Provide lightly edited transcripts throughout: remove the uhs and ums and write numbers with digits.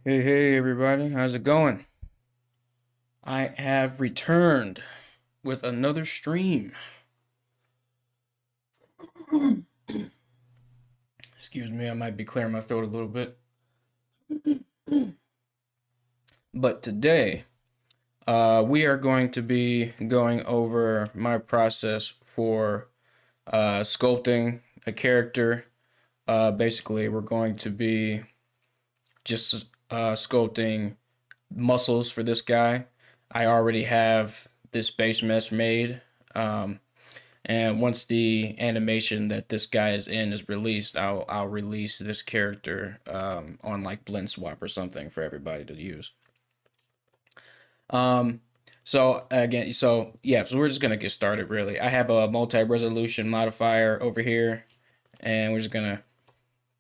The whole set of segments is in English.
Hey, everybody, how's it going? I have returned with another stream. Excuse me, I might be clearing my throat a little bit. But today, we are going to be going over my process for sculpting a character. Basically, we're going to be just sculpting muscles for this guy. I already have this base mesh made. Um, And once the animation that this guy is in is released, I'll release this character on like Blend Swap or something for everybody to use. Um, so we're just gonna get started. Really, I have a multi-resolution modifier over here, and we're just gonna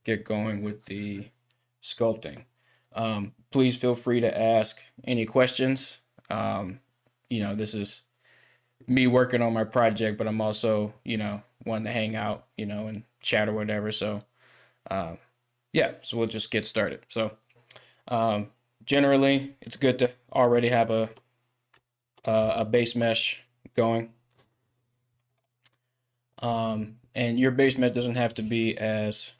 get going with the sculpting. Please feel free to ask any questions. This is me working on my project, but I'm also, wanting to hang out, and chat or whatever. So, uh, yeah, so we'll just get started. So, um, generally, it's good to already have a base mesh going. And your base mesh doesn't have to be as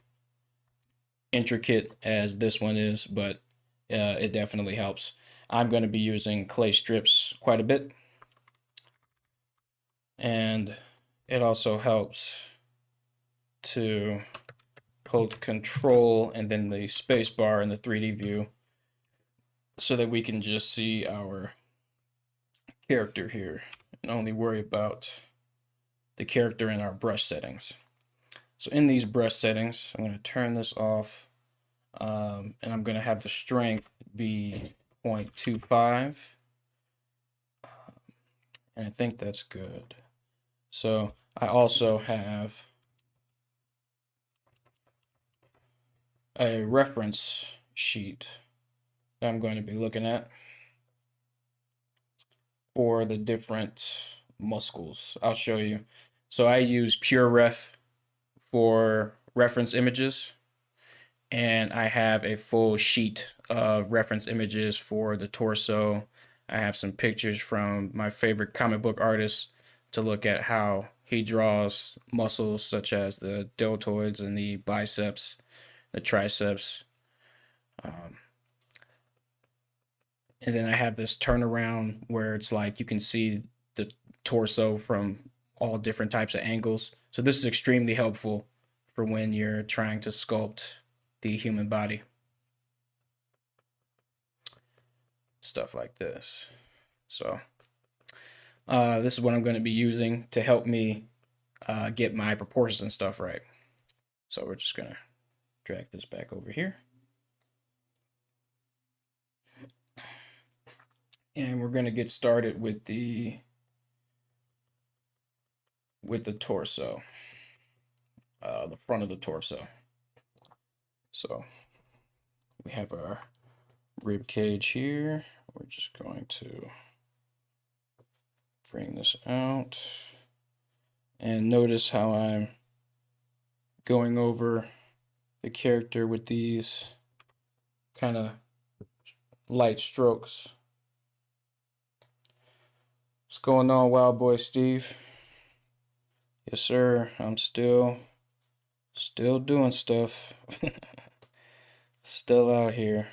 intricate as this one is, but it definitely helps. I'm going to be using clay strips quite a bit, and it also helps to hold control and then the space bar in the 3D view so that we can just see our character here and only worry about the character in our brush settings. So in these brush settings, I'm going to turn this off, and I'm going to have the strength be 0.25, and I think that's good. So I also have a reference sheet that I'm going to be looking at for the different muscles. I'll show you. So I use PureRef for reference images, and I have a full sheet of reference images for the torso. I have some pictures from my favorite comic book artist to look at how he draws muscles such as the deltoids and the biceps, the triceps. Um, and then I have this turnaround where it's like you can see the torso from all different types of angles. So this is extremely helpful for when you're trying to sculpt the human body. Stuff like this. So this is what I'm going to be using to help me get my proportions and stuff right. So we're just going to drag this back over here. And we're going to get started with the torso, the front of the torso. So we have our rib cage here. We're just going to bring this out, and notice how I'm going over the character with these kind of light strokes. What's going on, Wild Boy Steve? Yes, sir. I'm still doing stuff. Still out here.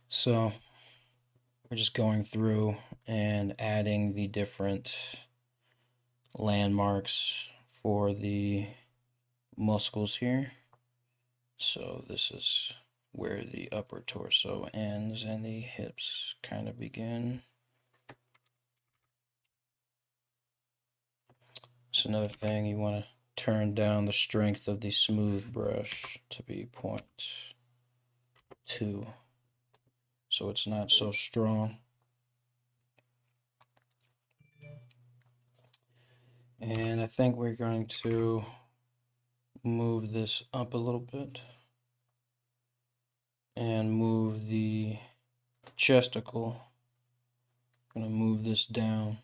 So we're just going through and adding the different landmarks for the muscles here. So this is where the upper torso ends and the hips kind of begin. It's another thing, you want to turn down the strength of the smooth brush to be 0.2 so it's not so strong. And I think we're going to move this up a little bit and move the chesticle. I'm going to move this down.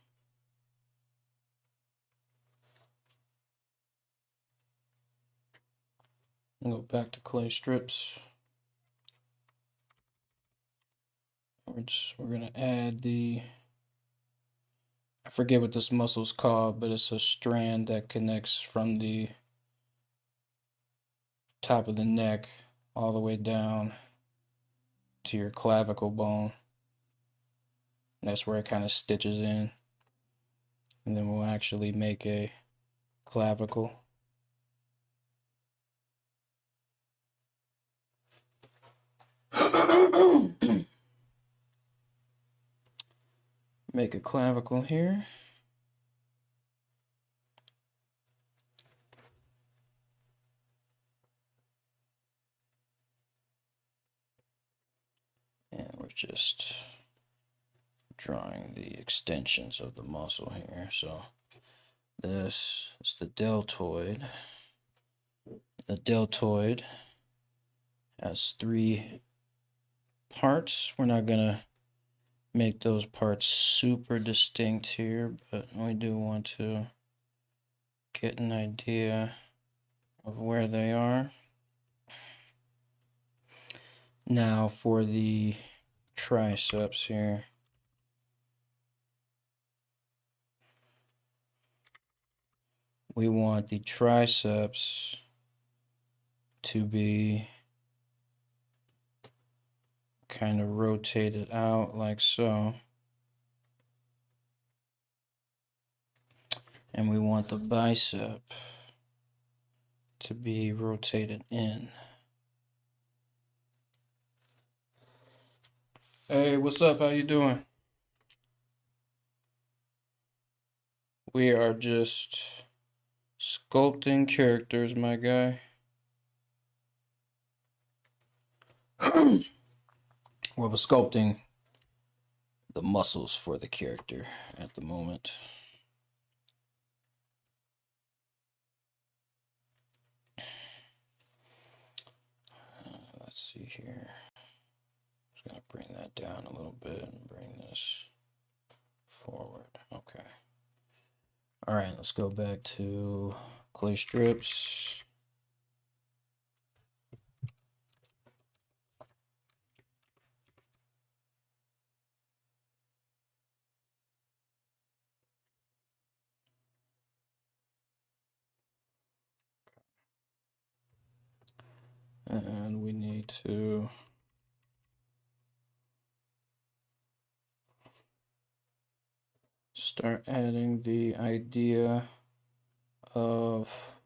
Go back to clay strips. we're gonna add the, I forget what this muscle's called, but it's a strand that connects from the top of the neck all the way down to your clavicle bone. And that's where it kind of stitches in. And then we'll actually make a clavicle. Make a clavicle here. And we're just drawing the extensions of the muscle here. So this is the deltoid. The deltoid has 3 parts. We're not gonna make those parts super distinct here, but we do want to get an idea of where they are. Now for the triceps here. We want the triceps to be kind of rotated out like so. And we want the bicep to be rotated in. Hey, what's up? How you doing? We are just sculpting characters, my guy. We're sculpting the muscles for the character at the moment. Let's see here. Just gonna bring that down a little bit and bring this forward. Okay. All right, let's go back to clay strips. And we need to start adding the idea of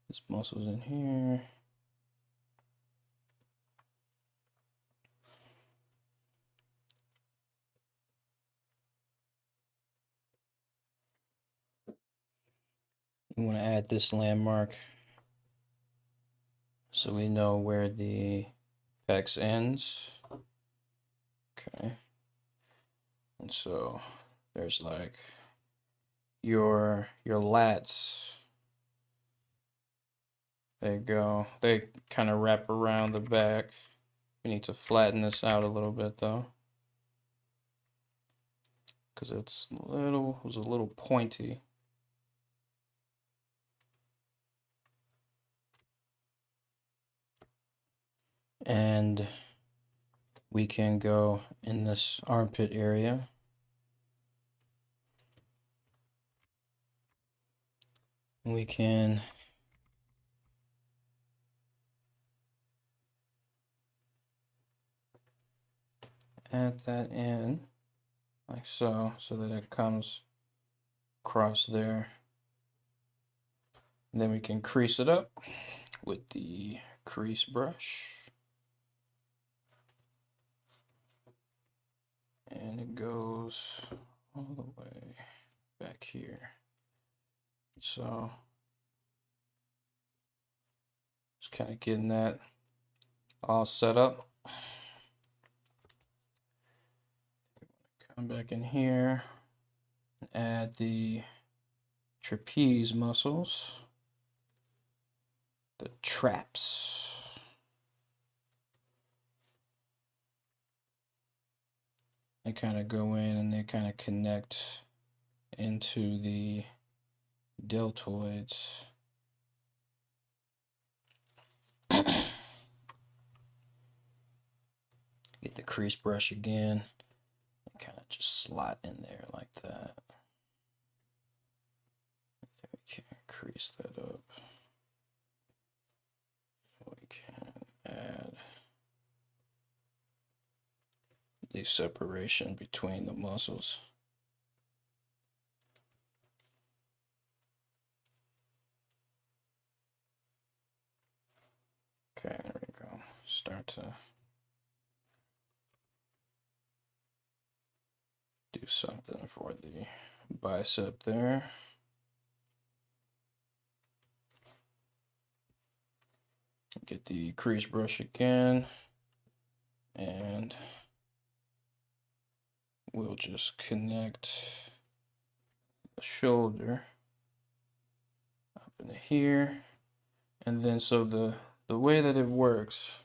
these muscles in here. We want to add this landmark so we know where the pecs ends. Okay. And so there's like your lats. They go. They kind of wrap around the back. We need to flatten this out a little bit though, because it was a little pointy. And we can go in this armpit area. We can add that in like so, so that it comes across there. And then we can crease it up with the crease brush. And it goes all the way back here. So just kind of getting that all set up. Come back in here and add the trapeze muscles, the traps. They kind of go in and they kind of connect into the deltoids. the crease brush again and kind of just slot in there like that. We can crease that up. We can add the separation between the muscles. Okay, there we go. Start to do something for the bicep there. Get the crease brush again, and we'll just connect the shoulder up into here. And then so the way that it works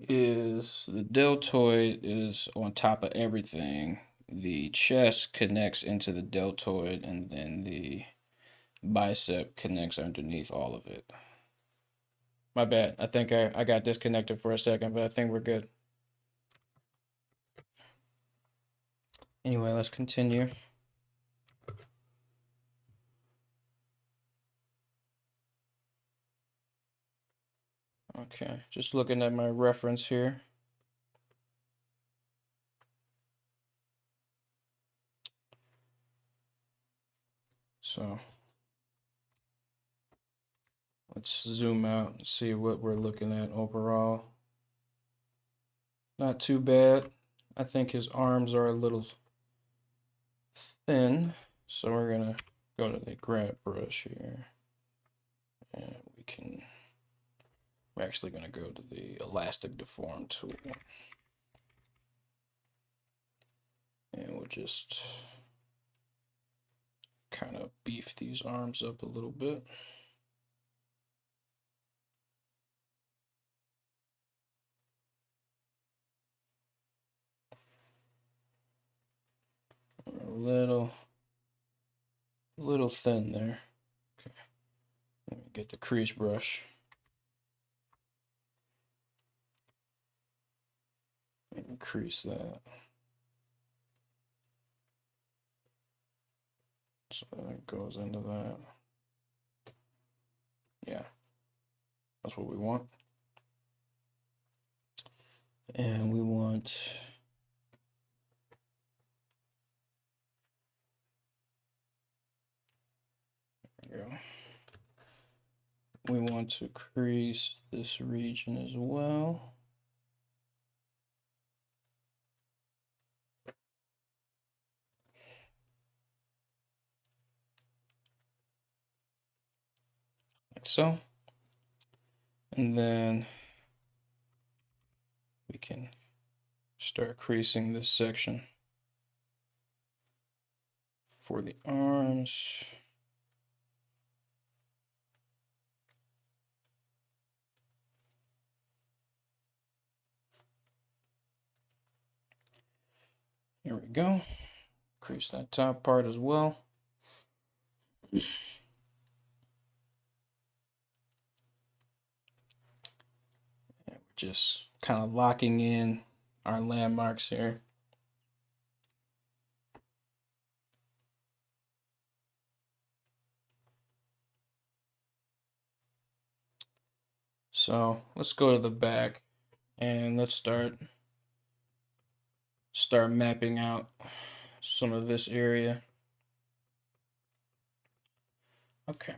is the deltoid is on top of everything. The chest connects into the deltoid, and then the bicep connects underneath all of it. My bad. I think I got disconnected for a second, but I think we're good. Anyway, let's continue. Okay, just looking at my reference here. So let's zoom out and see what we're looking at overall. Not too bad. I think his arms are a little thin, so we're gonna go to the grab brush here, and we're actually gonna go to the elastic deform tool, and we'll just kind of beef these arms up a little bit. A little thin there. Okay, let me get the crease brush. Increase that. So that goes into that. Yeah, that's what we want. And we want there we go. We want to crease this region as well. Like so. And then we can start creasing this section for the arms. Here we go. Crease that top part as well. And we're just kind of locking in our landmarks here. So let's go to the back and let's start mapping out some of this area. Okay.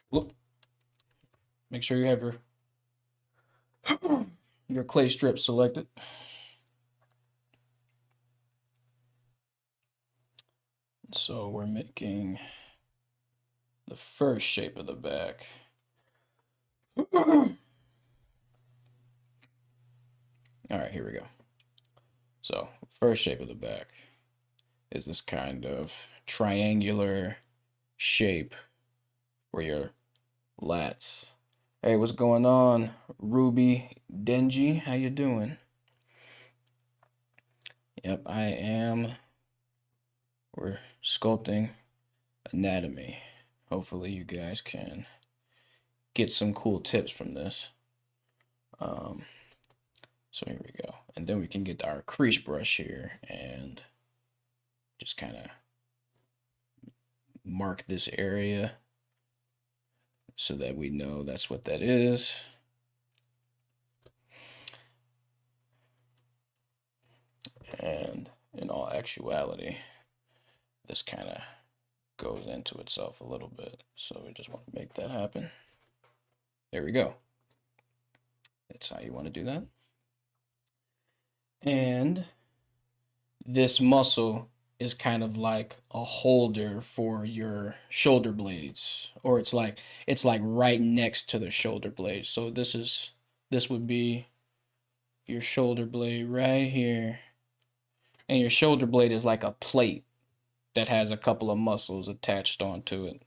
Whoop. Make sure you have your clay strip selected. So we're making the first shape of the back. All right, here we go. So first shape of the back is this kind of triangular shape for your lats. Hey, what's going on, Ruby Denji? How you doing? Yep, I am. We're sculpting anatomy. Hopefully you guys can get some cool tips from this. So here we go. And then we can get our crease brush here and just kind of mark this area so that we know that's what that is. And in all actuality, this kind of goes into itself a little bit. So we just want to make that happen. There we go. That's how you want to do that. And this muscle is kind of like a holder for your shoulder blades, or it's like right next to the shoulder blades. So this would be your shoulder blade right here. And your shoulder blade is like a plate that has a couple of muscles attached onto it.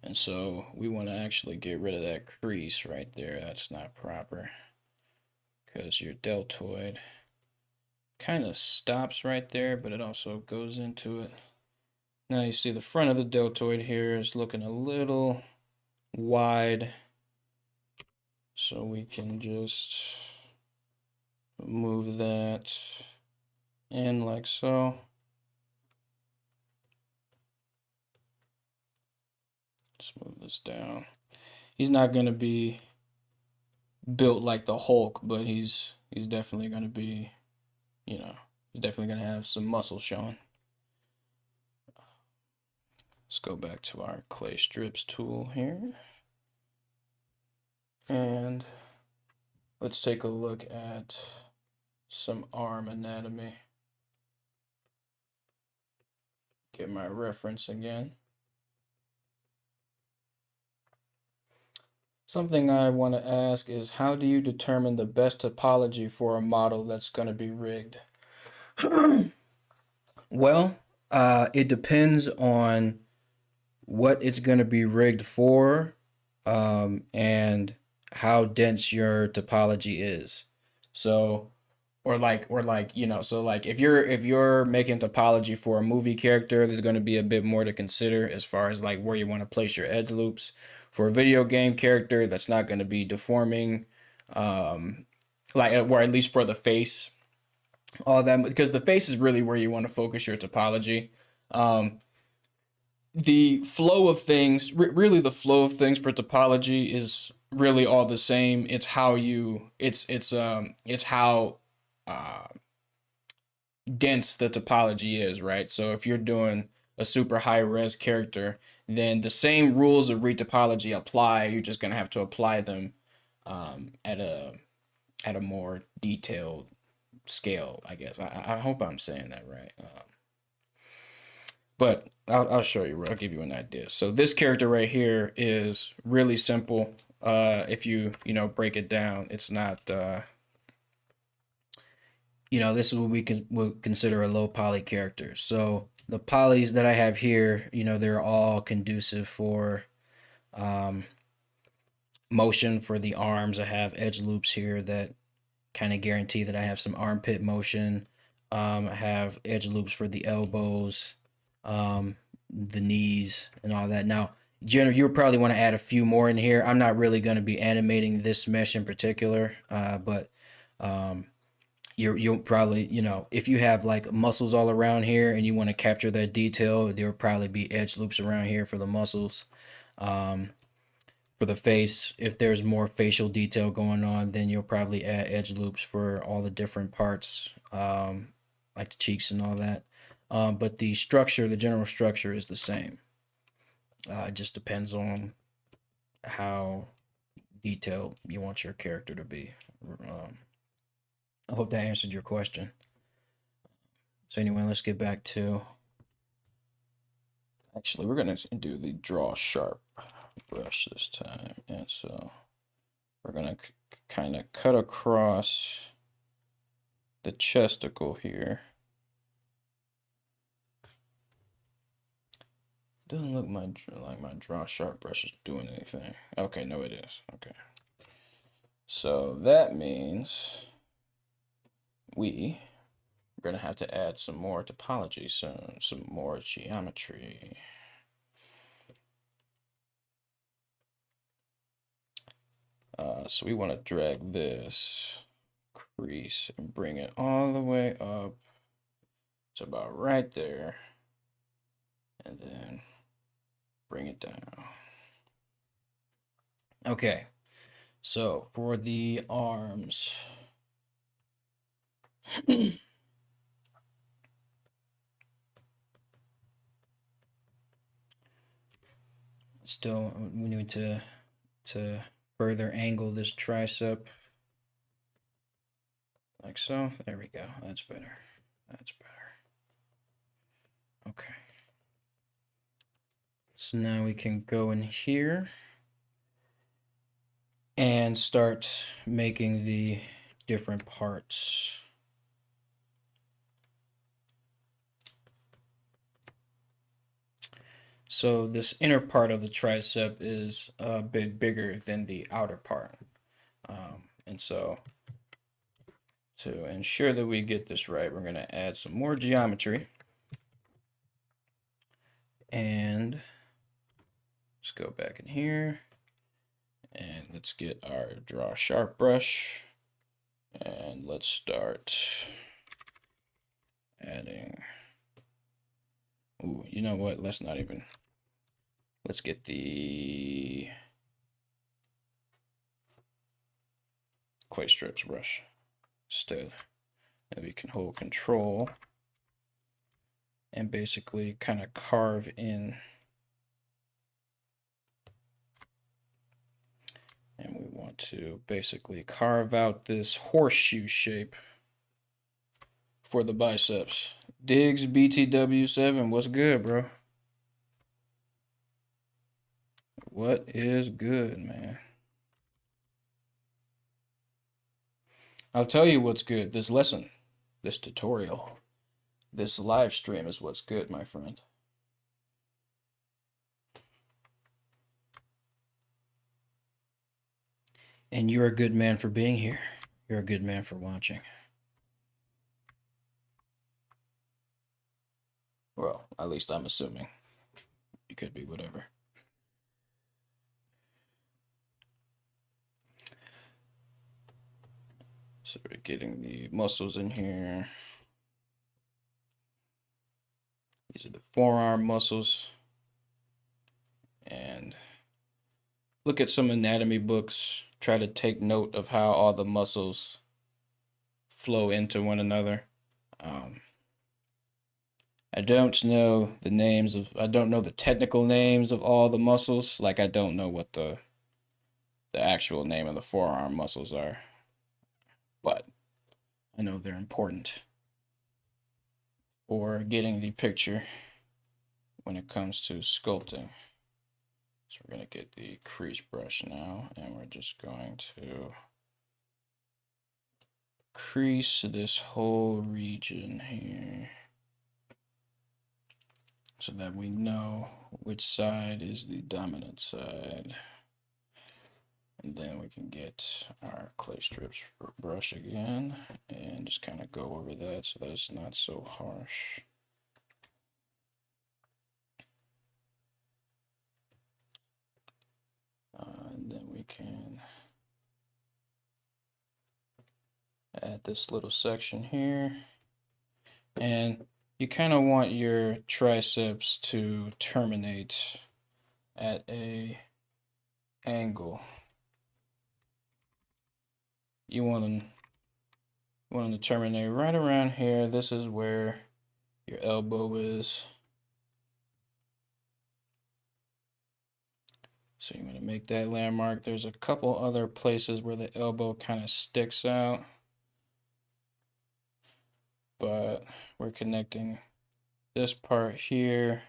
And so we want to actually get rid of that crease right there. That's not proper because your deltoid kind of stops right there, but it also goes into it. Now you see the front of the deltoid here is looking a little wide. So we can just move that in like so. Let's move this down. He's not going to be built like the Hulk, but he's definitely going to be, you know, he's definitely going to have some muscle showing. Let's go back to our clay strips tool here. And let's take a look at some arm anatomy. Get my reference again. Something I want to ask is, how do you determine the best topology for a model that's going to be rigged? Well, it depends on what it's going to be rigged for, and how dense your topology is. So, or like, you know, so like if you're making topology for a movie character, there's going to be a bit more to consider as far as like where you want to place your edge loops. For a video game character, that's not going to be deforming, like, or at least for the face, all that, because the face is really where you want to focus your topology. The flow of things, really the flow of things for topology is really all the same. It's how you, it's how dense the topology is, right? So if you're doing a super high res character, then the same rules of retopology apply. You're just gonna have to apply them at a more detailed scale, I guess. I hope I'm saying that right. But I'll show you. I'll give you an idea. So this character right here is really simple. If you break it down, it's not. This is what we would consider a low poly character. So the polys that I have here, they're all conducive for motion for the arms. I have edge loops here that kind of guarantee that I have some armpit motion. I have edge loops for the elbows, the knees, and all that. Now, Jenner, you probably want to add a few more in here. I'm not really going to be animating this mesh in particular, but you'll probably, if you have like muscles all around here and you want to capture that detail, there'll probably be edge loops around here for the muscles. For the face, if there's more facial detail going on, then you'll probably add edge loops for all the different parts, like the cheeks and all that. But the structure, the general structure is the same. It just depends on how detailed you want your character to be. I hope that answered your question. So anyway, let's get back to, actually, we're going to do the draw sharp brush this time. And so we're going to kind of cut across the chesticle here. Doesn't look like my draw sharp brush is doing anything. Okay, no, it is. Okay. So that means we We're gonna have to add some more topology soon, some more geometry. So we want to drag this crease and bring it all the way up. It's about right there. And then bring it down. Okay, so for the arms, still we need to further angle this tricep like so. There we go. That's better. That's better. Okay. So now we can go in here and start making the different parts. So this inner part of the tricep is a bit bigger than the outer part. And so to ensure that we get this right, we're going to add some more geometry. And let's go back in here. And let's get our draw sharp brush. And let's start adding. Ooh, you know what? Let's not even. Let's get the clay strips brush instead. And we can hold control and basically kind of carve in. And we want to basically carve out this horseshoe shape for the biceps. Diggs BTW7, what's good, bro? What is good, man? I'll tell you what's good. This lesson, this tutorial, this live stream is what's good, my friend. And you're a good man for being here. You're a good man for watching. Well, at least I'm assuming. It could be whatever. So we're getting the muscles in here. These are the forearm muscles. And look at some anatomy books. Try to take note of how all the muscles flow into one another. I don't know the names of, I don't know the technical names of all the muscles. Like I don't know what the actual name of the forearm muscles are. But I know they're important for getting the picture when it comes to sculpting. So we're going to get the crease brush now, and we're just going to crease this whole region here so that we know which side is the dominant side. And then we can get our clay strips brush again and just kind of go over that so that it's not so harsh. And then we can add this little section here. And you kind of want your triceps to terminate at a angle. You want them to terminate right around here. This is where your elbow is. So you want to make that landmark. There's a couple other places where the elbow kind of sticks out, but we're connecting this part here,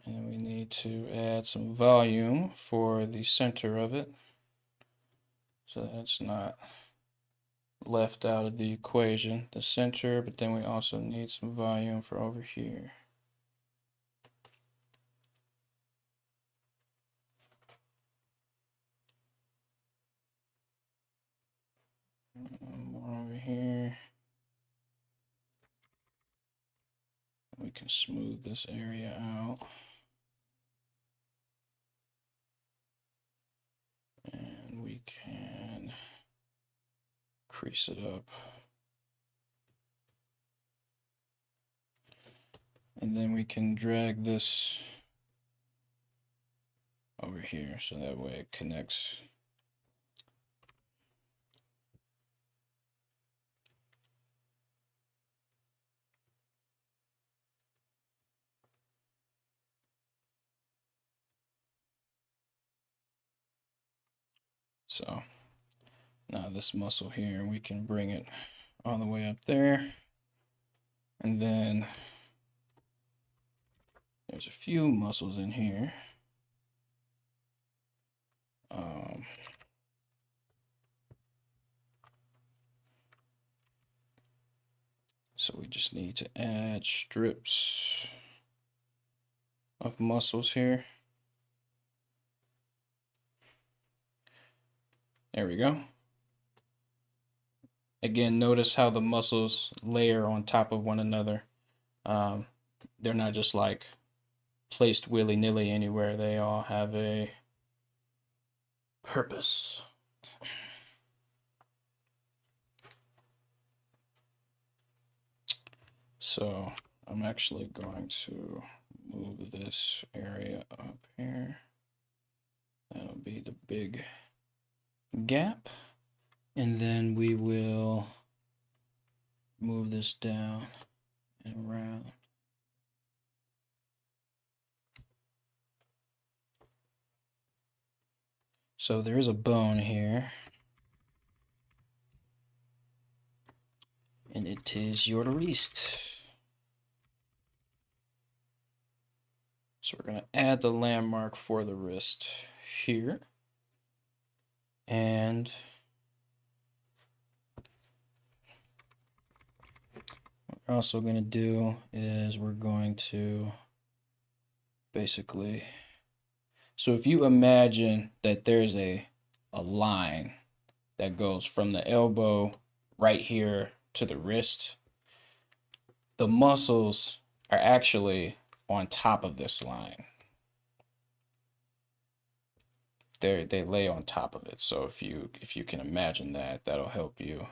and then we need to add some volume for the center of it so that's not left out of the equation, the center, but then we also need some volume for over here. More over here. can smooth this area out. And we can crease it up. And then we can drag this over here so that way it connects. So now this muscle here, we can bring it all the way up there. And then there's a few muscles in here. So we just need to add strips of muscles here. There we go. Again, notice how the muscles layer on top of one another. They're not just like placed willy-nilly anywhere. They all have a purpose. So I'm actually going to move this area up here. That'll be the big gap. And then we will move this down and around. So there is a bone here. And it is your wrist. So we're going to add the landmark for the wrist here. And what we're also going to do is we're going to basically, so if you imagine that there's a line that goes from the elbow right here to the wrist, the muscles are actually on top of this line. They lay on top of it. So if you can imagine that, that'll help you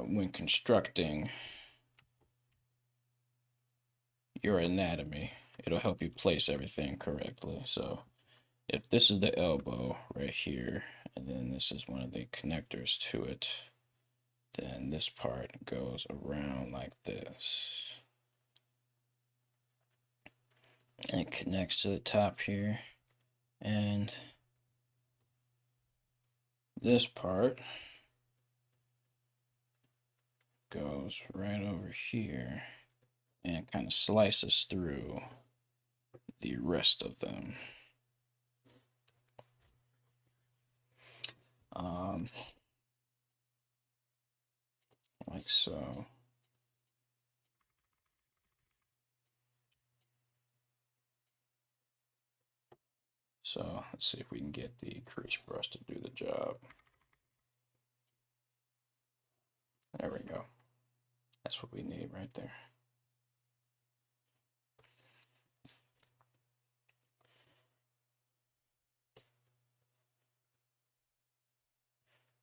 when constructing your anatomy. It'll help you place everything correctly. So if this is the elbow right here, and then this is one of the connectors to it, then this part goes around like this. And it connects to the top here. And this part goes right over here and kind of slices through the rest of them. Like so. So let's see if we can get the crease brush to do the job. There we go. That's what we need right there.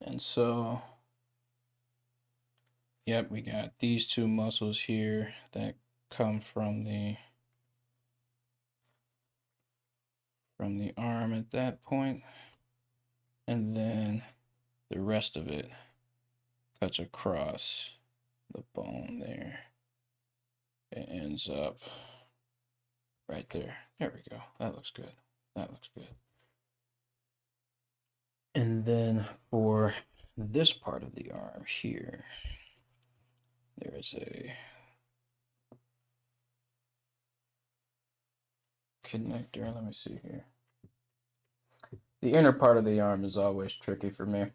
And so, yep, we got these two muscles here that come from the arm at that point, and then the rest of it cuts across the bone there. It ends up right there. There we go. That looks good. That looks good. And then for this part of the arm here, there is a connector. Let me see here. The inner part of the arm is always tricky for me,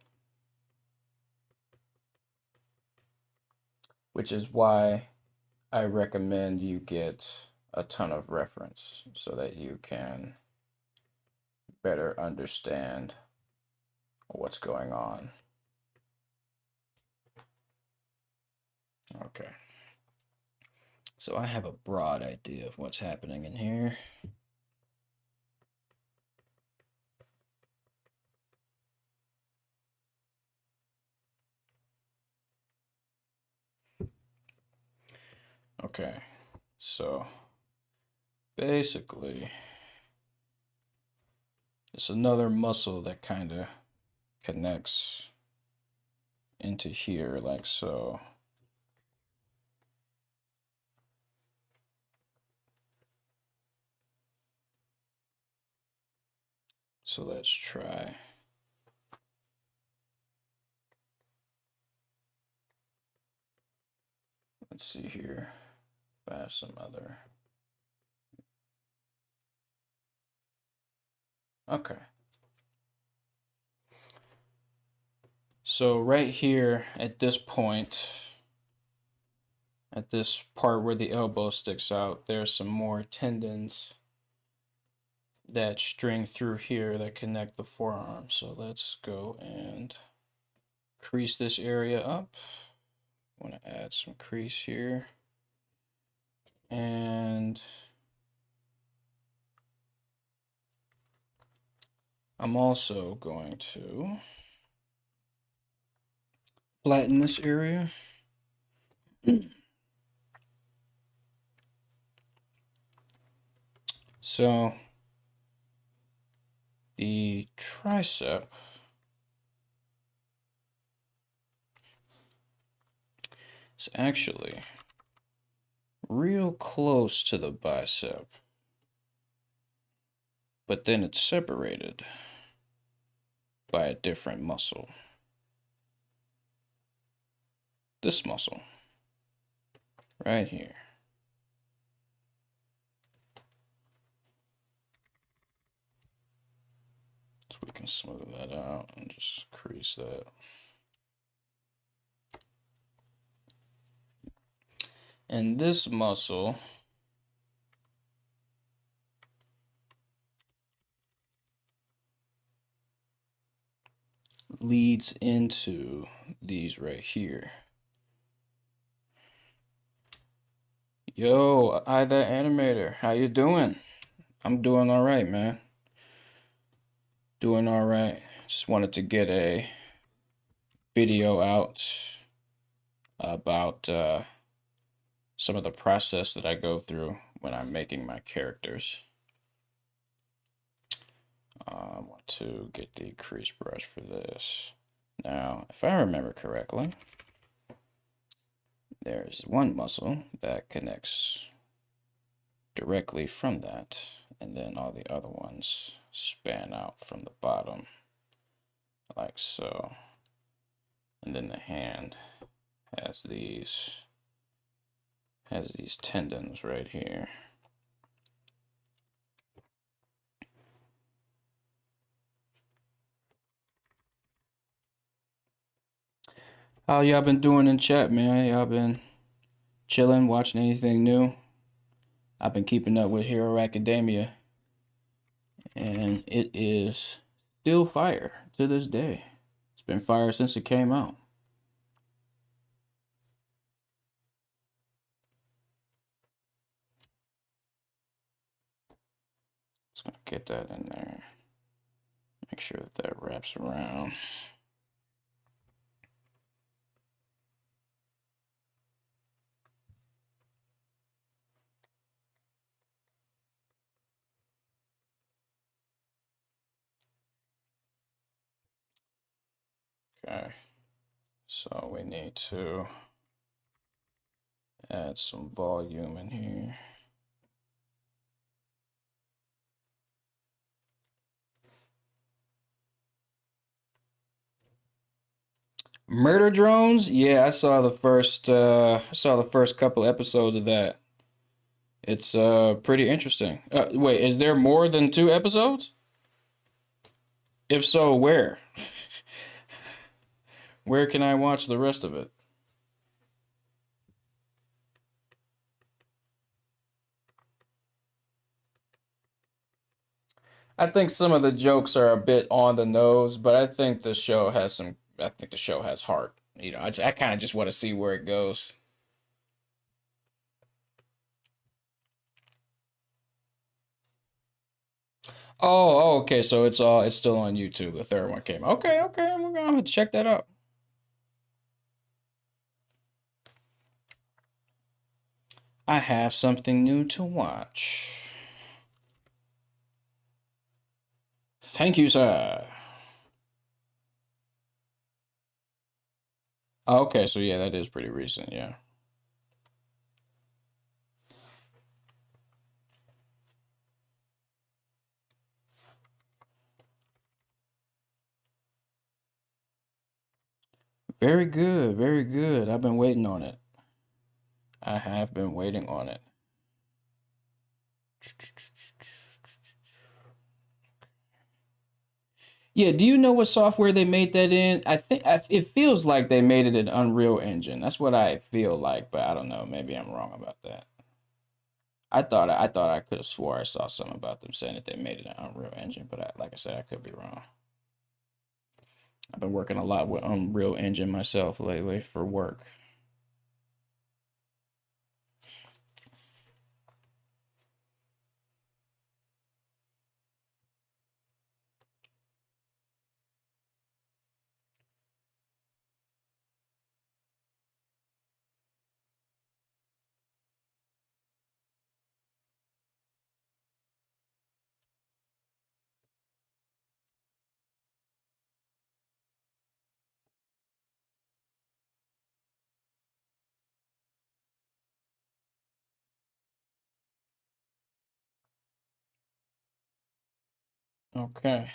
which is why I recommend you get a ton of reference so that you can better understand what's going on. Okay. So I have a broad idea of what's happening in here. Okay, so basically, it's another muscle that kind of connects into here, like so. So let's try. Let's see here. If I have some other. Okay. So right here at this point, at this part where the elbow sticks out, there's some more tendons that string through here that connect the forearm. So let's go and crease this area up. I want to add some crease here. And I'm also going to flatten this area. So the tricep is actually real close to the bicep, but then it's separated by a different muscle. This muscle right here. So we can smooth that out and just crease that. And this muscle leads into these right here. Yo, hi that animator. How you doing? I'm doing all right, man. Doing all right. Just wanted to get a video out about some of the process that I go through when I'm making my characters. I want to get the crease brush for this. Now, if I remember correctly, there's one muscle that connects directly from that, and then all the other ones span out from the bottom, like so. And then the hand has these tendons right here. How y'all been doing in chat, man? Y'all been chilling, watching anything new? I've been keeping up with Hero Academia, and it is still fire to this day. It's been fire since it came out. Just gonna get that in there. Make sure that that wraps around. Okay, so we need to add some volume in here. Murder drones? Yeah, I saw the first couple episodes of that. It's pretty interesting. Wait, is there more than 2 episodes? If so, where? Where can I watch the rest of it? I think some of the jokes are a bit on the nose, but I think the show has some. I think the show has heart. I kind of just want to see where it goes. Oh, okay. So it's still on YouTube. The third one came. Okay, okay. I'm gonna have to check that out. I have something new to watch. Thank you, sir. Okay, so yeah, that is pretty recent. Yeah. Very good. Very good. I've been waiting on it. I have been waiting on it. Yeah, do you know what software they made that in? It feels like they made it in Unreal Engine. That's what I feel like, but I don't know. Maybe I'm wrong about that. I thought I could have swore I saw something about them saying that they made it in Unreal Engine, but like I said, I could be wrong. I've been working a lot with Unreal Engine myself lately for work. Okay.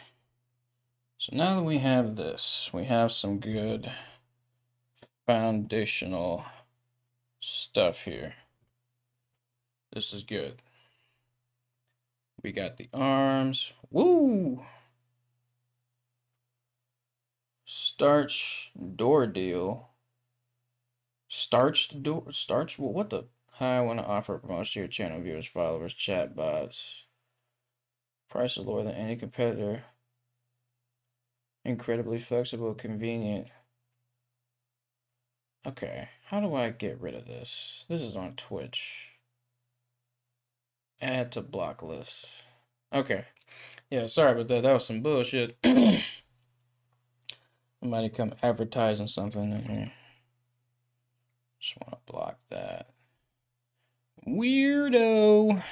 So now that we have this, we have some good foundational stuff here. This is good. We got the arms. Woo! Starch door deal. Starched door? Starch? What the? Hi, I want to offer a promotion to your channel viewers, followers, chat bots. Price is lower than any competitor. Incredibly flexible, convenient. Okay, how do I get rid of this? This is on Twitch. Add to block list. Okay. Yeah, sorry about that. That was some bullshit. Somebody come advertising something in here. Just want to block that. Weirdo.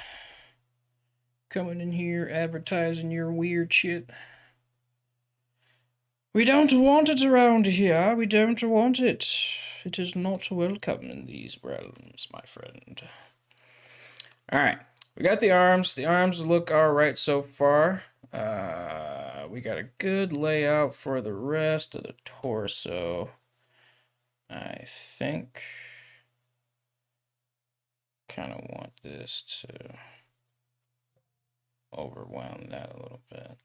Coming in here advertising your weird shit. We don't want it around here. We don't want it. It is not welcome in these realms, my friend. Alright. We got the arms. The arms look alright so far. We got a good layout for the rest of the torso. I think kind of want this to overwhelm that a little bit.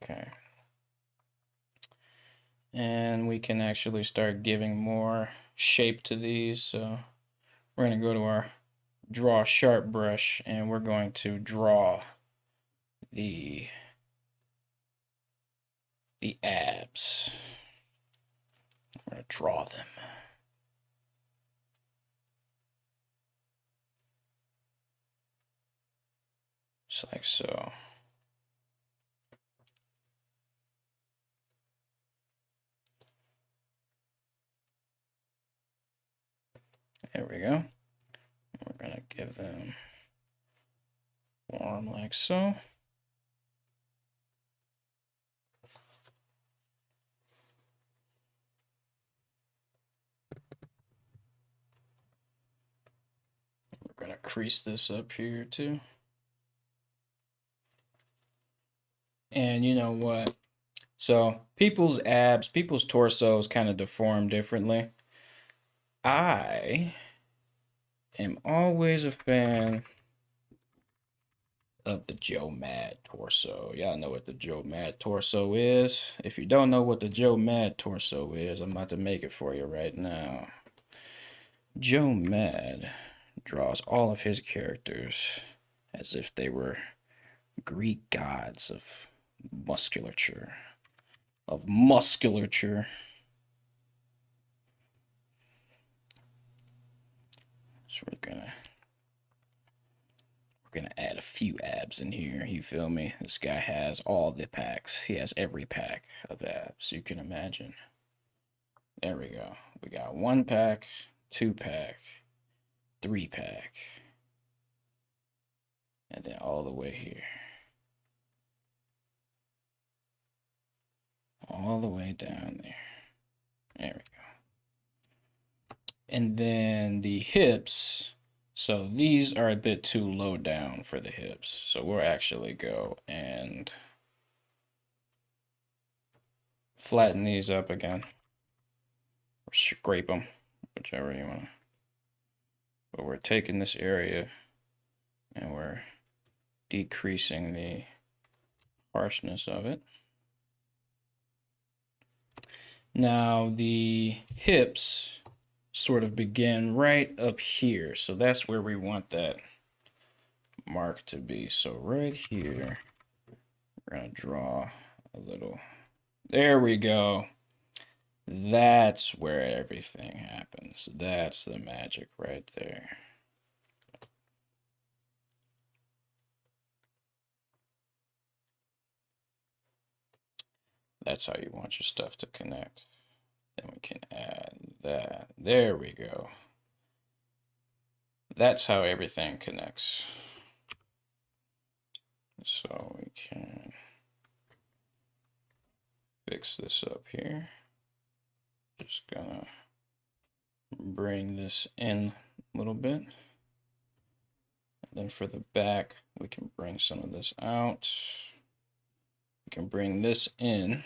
Okay. And we can actually start giving more shape to these. So we're going to go to our draw sharp brush and we're going to draw the abs. We're going to draw them. Just like so. There we go. We're going to give them form like so. We're going to crease this up here too. And you know what? So people's abs, people's torsos kind of deform differently. I am always a fan of the Joe Mad torso. Y'all know what the Joe Mad torso is. If you don't know what the Joe Mad torso is, I'm about to make it for you right now. Joe Mad draws all of his characters as if they were Greek gods of musculature. So we're We're gonna add a few abs in here. You feel me? This guy has all the packs. He has every pack of abs you can imagine. There we go. We got 1 pack, 2 pack, 3 pack, and then all the way here. All the way down there. There we go. And then the hips. So these are a bit too low down for the hips. So we'll actually go and flatten these up again. Or scrape them, whichever you want. But we're taking this area and we're decreasing the harshness of it. Now the hips sort of begin right up here. So that's where we want that mark to be. So right here, we're gonna draw a little, there we go. That's where everything happens. That's the magic right there. That's how you want your stuff to connect. Then we can add that. There we go. That's how everything connects. So we can fix this up here. Just gonna bring this in a little bit. And then for the back, we can bring some of this out. We can bring this in.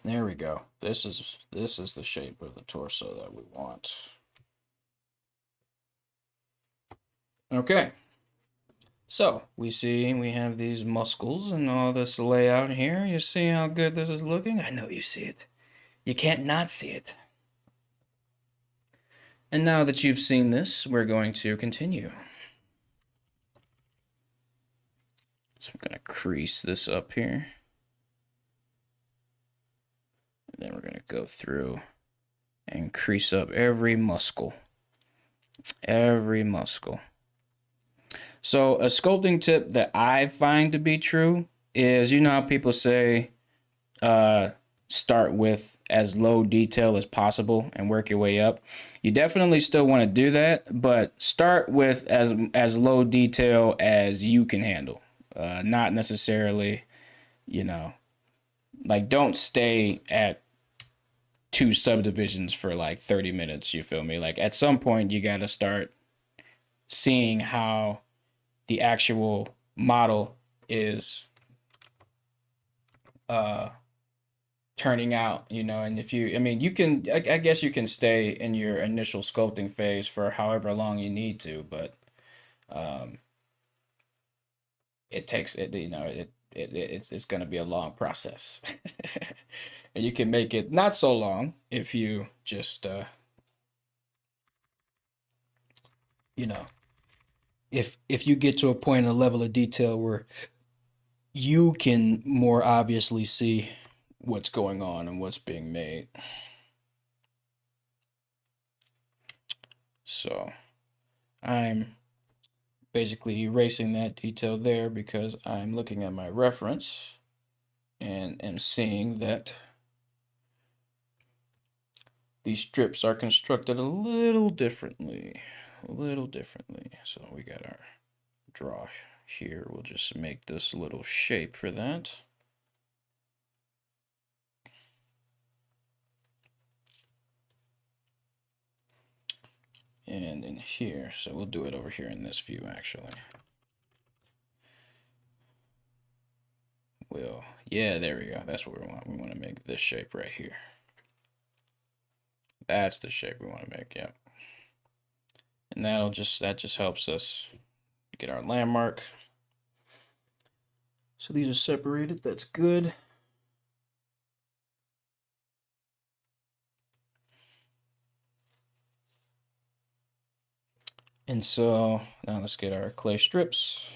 There we go. This is the shape of the torso that we want. Okay. So we see we have these muscles and all this layout here. You see how good this is looking? I know you see it. You can't not see it. And now that you've seen this, we're going to continue. So I'm going to crease this up here. And then we're going to go through and crease up every muscle. Every muscle. So a sculpting tip that I find to be true is, you know how people say start with as low detail as possible and work your way up. You definitely still want to do that, but start with as low detail as you can handle. Not necessarily, you know, like don't stay at 2 subdivisions for like 30 minutes, you feel me? Like at some point you got to start seeing how the actual model is turning out, you know. And if you, I mean, you can, I guess you can stay in your initial sculpting phase for however long you need to, but it takes it, you know, it's going to be a long process. And you can make it not so long if you just you know, if you get to a point, a level of detail where you can more obviously see what's going on and what's being made. So I'm basically erasing that detail there because I'm looking at my reference and am seeing that these strips are constructed a little differently. So we got our draw here. We'll just make this little shape for that. And in here, so we'll do it over here in this view actually. Yeah, there we go. That's what we want. We want to make this shape right here. That's the shape we want to make, yep. And that just helps us get our landmark. So these are separated, that's good. And so now let's get our clay strips.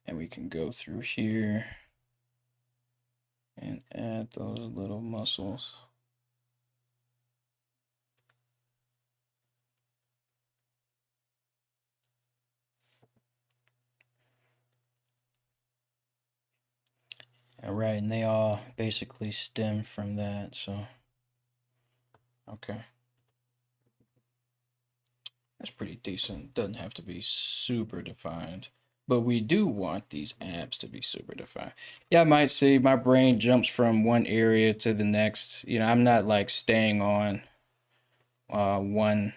And we can go through here and add those little muscles. All right, and they all basically stem from that, so okay. That's pretty decent. Doesn't have to be super defined. But we do want these abs to be super defined. Yeah, I might see my brain jumps from one area to the next. You know, I'm not like staying on one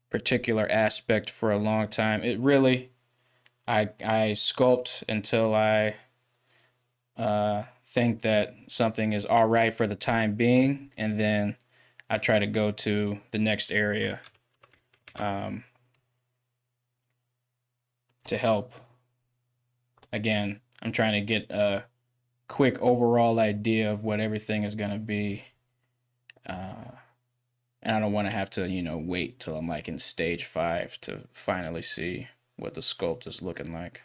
particular aspect for a long time. It really, I sculpt until I think that something is all right for the time being, and then I try to go to the next area to help. Again, I'm trying to get a quick overall idea of what everything is going to be. And I don't want to have to, wait till I'm like in stage 5 to finally see what the sculpt is looking like.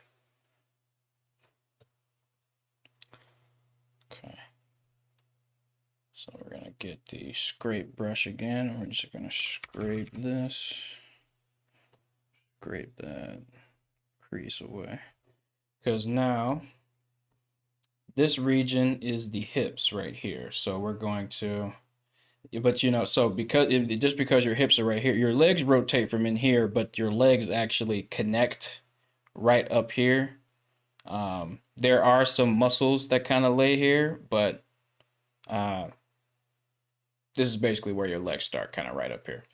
Okay. So we're going to get the scrape brush again. We're just going to scrape this. Scrape that crease away. Because now this region is the hips right here. So we're going to, but so just because your hips are right here, your legs rotate from in here, but your legs actually connect right up here. There are some muscles that kind of lay here, but this is basically where your legs start, kind of right up here.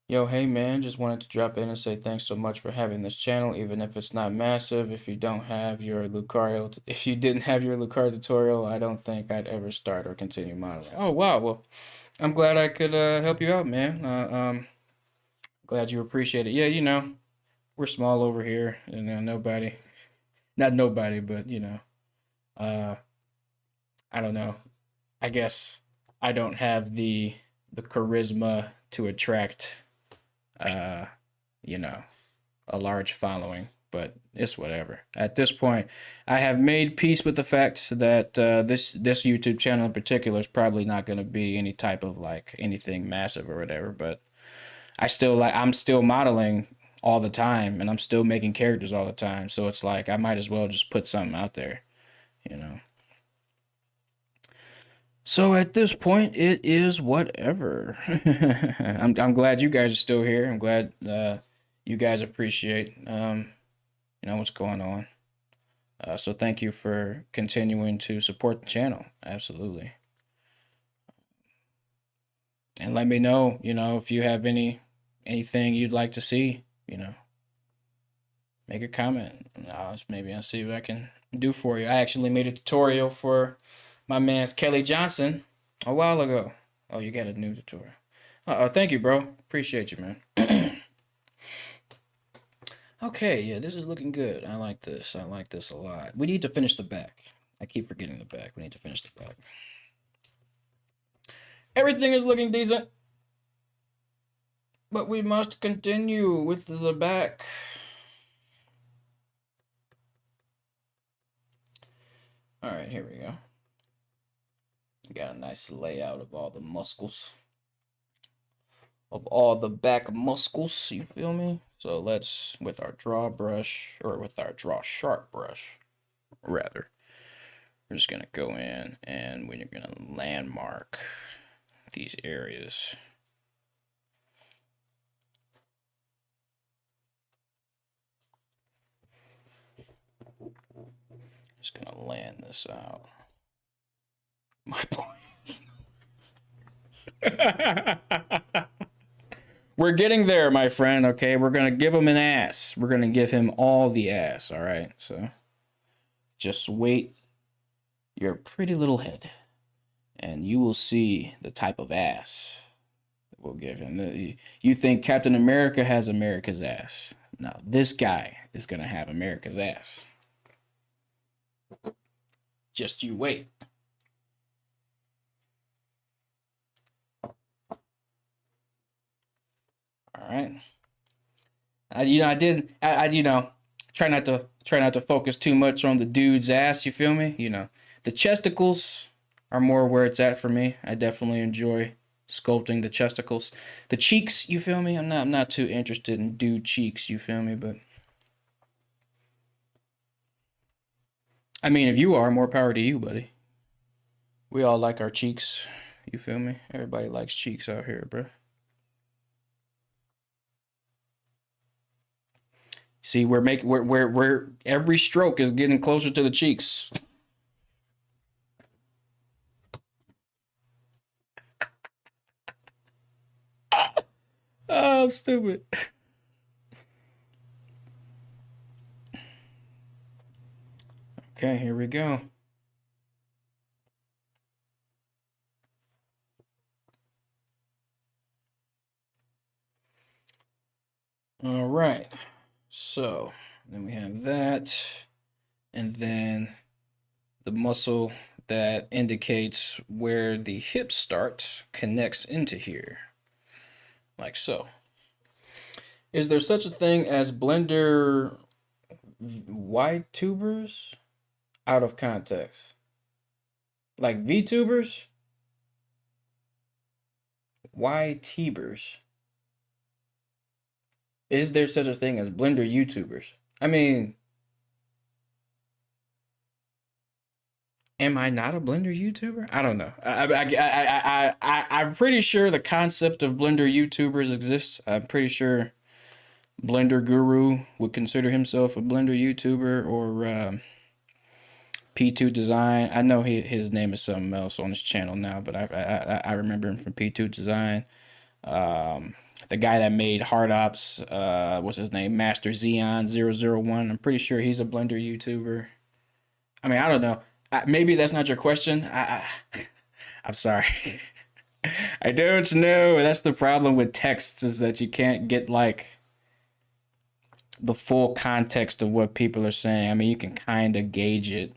Yo, hey man, just wanted to drop in and say thanks so much for having this channel, even if it's not massive. If you didn't have your Lucario tutorial, I don't think I'd ever start or continue modeling. Oh wow, well, I'm glad I could help you out, man. Glad you appreciate it. Yeah, we're small over here, and not nobody, but I don't know. I guess I don't have the charisma to attract you know, a large following, but it's whatever. At this point, I have made peace with the fact that this YouTube channel in particular is probably not going to be any type of like anything massive or whatever, but I'm still modeling all the time, and I'm still making characters all the time. So it's like I might as well just put something out there, you know. So at this point, it is whatever. I'm glad you guys are still here. I'm glad you guys appreciate what's going on. So thank you for continuing to support the channel. Absolutely. And let me know, if you have anything you'd like to see, make a comment. Maybe I'll see what I can do for you. I actually made a tutorial for my man's Kelly Johnson a while ago. Oh, you got a new tutorial. Thank you, bro. Appreciate you, man. Okay, yeah, this is looking good. I like this. I like this a lot. We need to finish the back. I keep forgetting the back. We need to finish the back. Everything is looking decent, but we must continue with the back. All right, here we go. Got a nice layout of all the muscles. Of all the back muscles, you feel me? So let's, with our draw brush, or with our draw sharp brush, rather, we're just gonna go in and we're gonna landmark these areas. Just gonna land this out. My point. We're getting there, my friend, okay? We're going to give him an ass. We're going to give him all the ass, all right? So just wait your pretty little head, and you will see the type of ass that we'll give him. You think Captain America has America's ass. No, this guy is going to have America's ass. Just you wait. All right. I didn't. Try not to focus too much on the dude's ass. You feel me? The chesticles are more where it's at for me. I definitely enjoy sculpting the chesticles. The cheeks, you feel me? I'm not too interested in dude cheeks. You feel me? But I mean, if you are, more power to you, buddy. We all like our cheeks. You feel me? Everybody likes cheeks out here, bro. See, we're every stroke is getting closer to the cheeks. Oh, I'm stupid. Okay, here we go. All right. So then we have that, and then the muscle that indicates where the hips start connects into here, like so. Is there such a thing as blender wide tubers? Out of context. Like VTubers? YTubers? Is there such a thing as blender YouTubers? I mean, am I not a Blender YouTuber? I don't know. I'm pretty sure the concept of Blender YouTubers exists. I'm pretty sure Blender Guru would consider himself a Blender YouTuber, or P2 Design. I know his name is something else on his channel now, but I remember him from P2 Design. The guy that made Hard Ops, what's his name? Master Xeon 001. I'm pretty sure he's a Blender YouTuber. I mean, I don't know. Maybe that's not your question. I'm sorry. I don't know. That's the problem with texts, is that you can't get like the full context of what people are saying. I mean, you can kind of gauge it,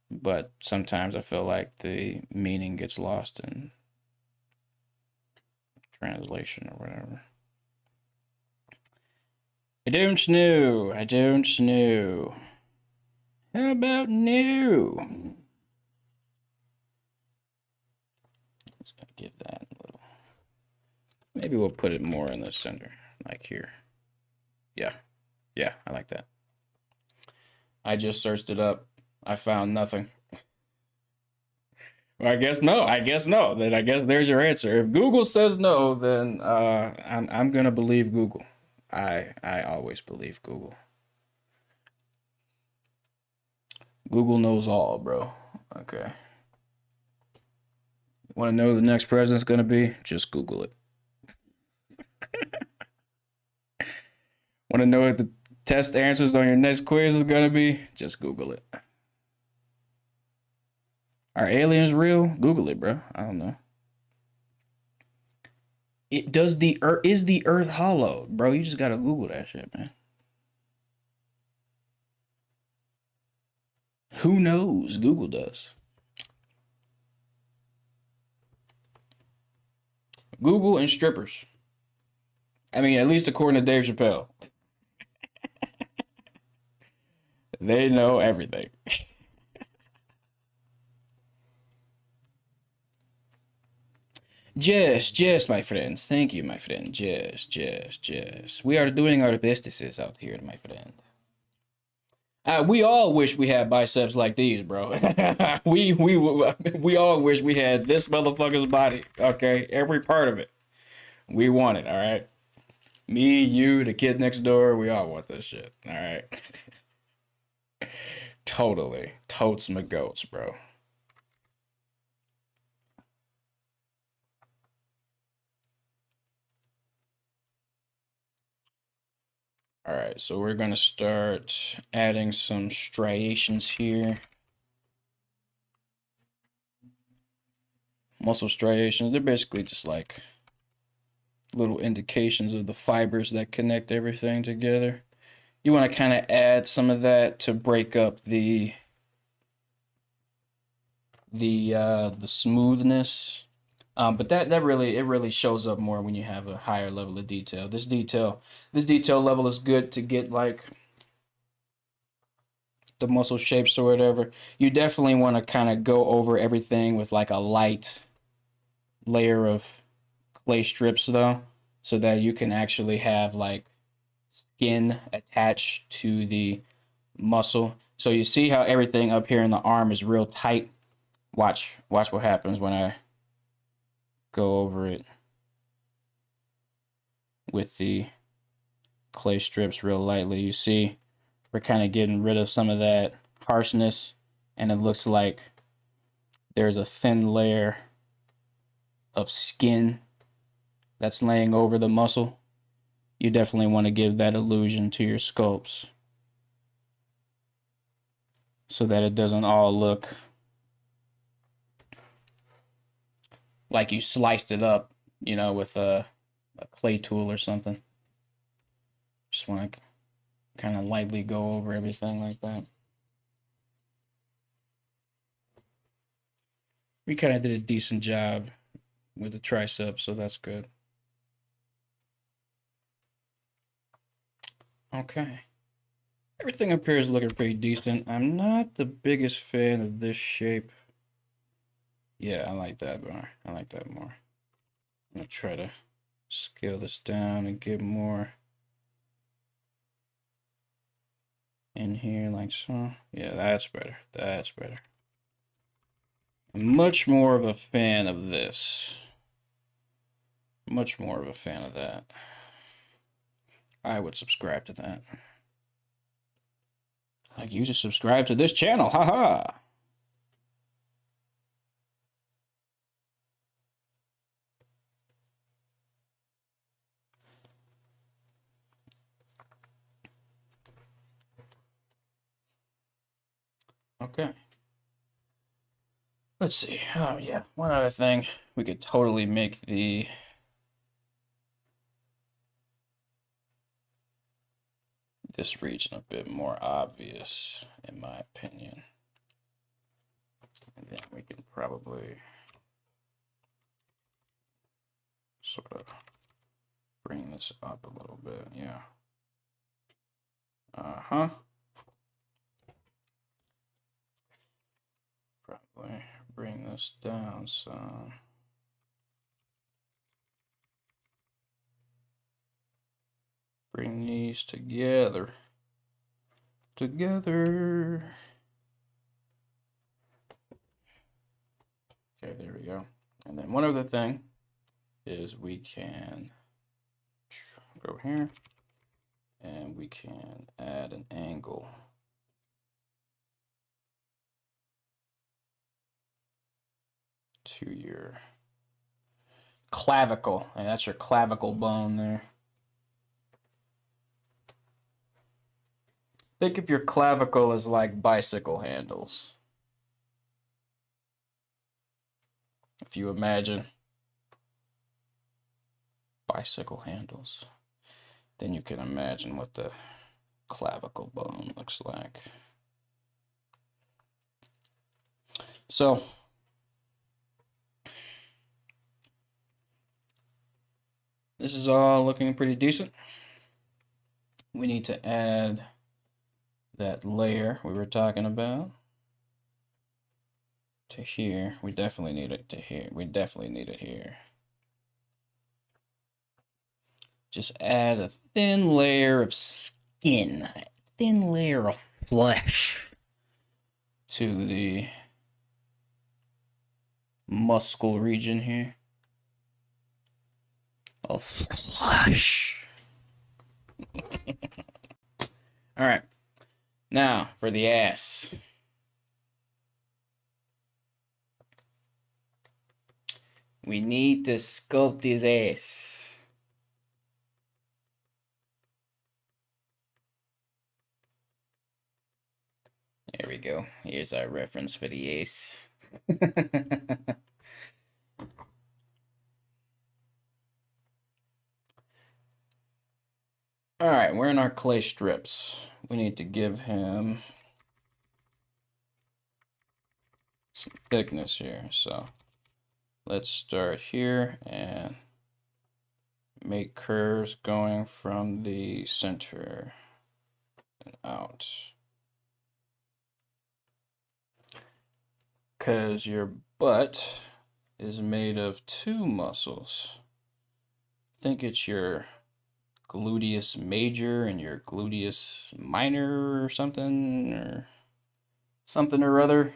but sometimes I feel like the meaning gets lost in translation or whatever. I don't know. I don't know. How about no? Just gonna give that a little. Maybe we'll put it more in the center, like here. Yeah. Yeah, I like that. I just searched it up. I found nothing. Well, I guess no. I guess no. Then I guess there's your answer. If Google says no, then I'm gonna believe Google. I always believe Google. Google knows all, bro. Okay. Want to know who the next president's gonna be? Just Google it. Want to know what the test answers on your next quiz is gonna be? Just Google it. Are aliens real? Google it, bro. I don't know. It does the earth is the earth hollow, bro? You just gotta Google that shit, man. Who knows? Google does. Google and strippers. I mean, at least according to Dave Chappelle, they know everything. Just, my friends. Thank you, my friend. Just. We are doing our bestesses out here, my friend. We all wish we had biceps like these, bro. We all wish we had this motherfucker's body. Okay, every part of it. We want it. All right. Me, you, the kid next door. We all want this shit. All right. Totally. Totes my goats, bro. All right, so we're gonna start adding some striations here. Muscle striations, they're basically just like little indications of the fibers that connect everything together. You want to kind of add some of that to break up the smoothness. But that really shows up more when you have a higher level of detail. This detail level is good to get like the muscle shapes or whatever. You definitely want to kind of go over everything with like a light layer of clay strips though, so that you can actually have like skin attached to the muscle. So you see how everything up here in the arm is real tight. Watch what happens when I go over it with the clay strips real lightly. You see we're kind of getting rid of some of that harshness, and it looks like there's a thin layer of skin that's laying over the muscle. You definitely want to give that illusion to your sculpts so that it doesn't all look like you sliced it up, you know, with a clay tool or something. Just want to kind of lightly go over everything like that. We kind of did a decent job with the tricep, so that's good. Okay. Everything up here is looking pretty decent. I'm not the biggest fan of this shape. Yeah, I like that more. I like that more. I'm gonna try to scale this down and get more in here like so. Yeah, that's better. That's better. I'm much more of a fan of this. Much more of a fan of that. I would subscribe to that. Like you just subscribe to this channel, haha. Okay. Let's see. Oh yeah, one other thing. We could totally make this region a bit more obvious, in my opinion. And then we can probably sort of bring this up a little bit, yeah. Uh-huh. Probably bring this down some. Bring these together. Together. Okay, there we go. And then one other thing is we can go here and we can add an angle to your clavicle. And that's your clavicle bone there. Think of your clavicle as like bicycle handles. If you imagine bicycle handles, then you can imagine what the clavicle bone looks like. So, this is all looking pretty decent. We need to add that layer we were talking about to here. We definitely need it to here. We definitely need it here. Just add a thin layer of skin, a thin layer of flesh to the muscle region here. Of flesh. All right. Now for the ass. We need to sculpt his ass. There we go. Here's our reference for the ace. All right, we're in our clay strips. We need to give him some thickness here. So let's start here and make curves going from the center and out. Because your butt is made of two muscles. I think it's your gluteus major and your gluteus minor or something or other.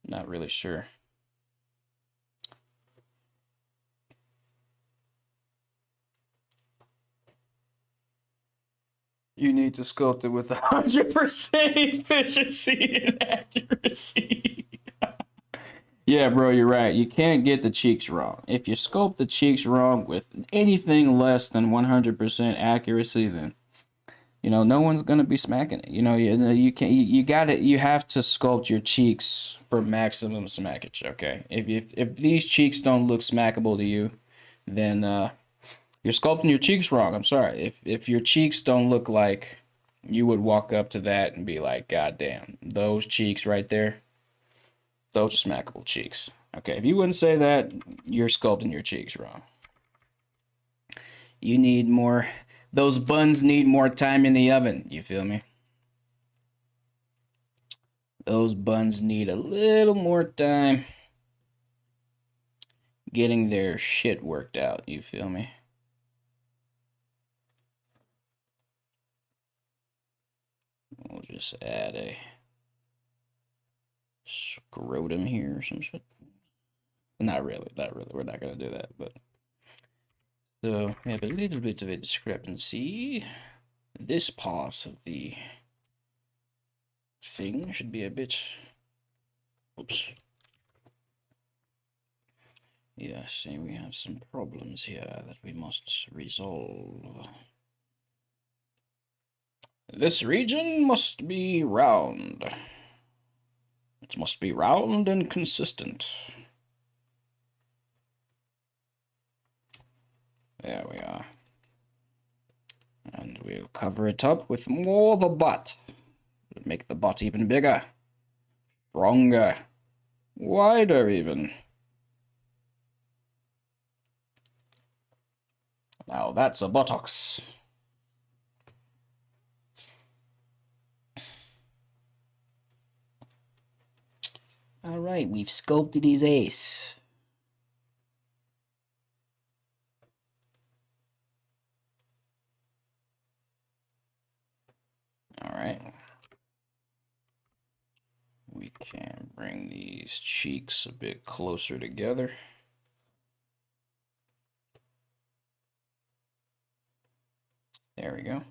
Not really sure. You need to sculpt it with 100% efficiency and accuracy. Yeah, bro, you're right. You can't get the cheeks wrong. If you sculpt the cheeks wrong with anything less than 100% accuracy, then no one's gonna be smacking it. You can you got it. You have to sculpt your cheeks for maximum smackage. Okay, if these cheeks don't look smackable to you, then you're sculpting your cheeks wrong. I'm sorry. If your cheeks don't look like you would walk up to that and be like, God damn, those cheeks right there, those are smackable cheeks. Okay, if you wouldn't say that, you're sculpting your cheeks wrong. You need more, those buns need more time in the oven. You feel me? Those buns need a little more time getting their shit worked out. You feel me? We'll just add a scrotum here or some shit. Not really. We're not gonna do that, but so we have a little bit of a discrepancy. This part of the thing should be a bit. Oops. Yeah, see, we have some problems here that we must resolve. This region must be round. It must be round and consistent. There we are. And we'll cover it up with more of a butt. Make the butt even bigger, stronger, wider even. Now that's a buttocks. All right, we've sculpted his ace. All right. We can bring these cheeks a bit closer together. There we go.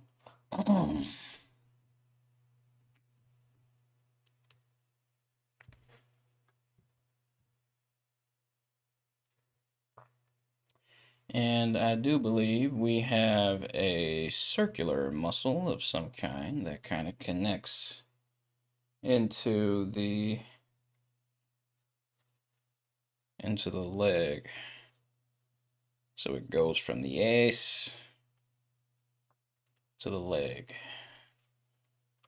And I do believe we have a circular muscle of some kind that kind of connects into the leg. So it goes from the ace to the leg.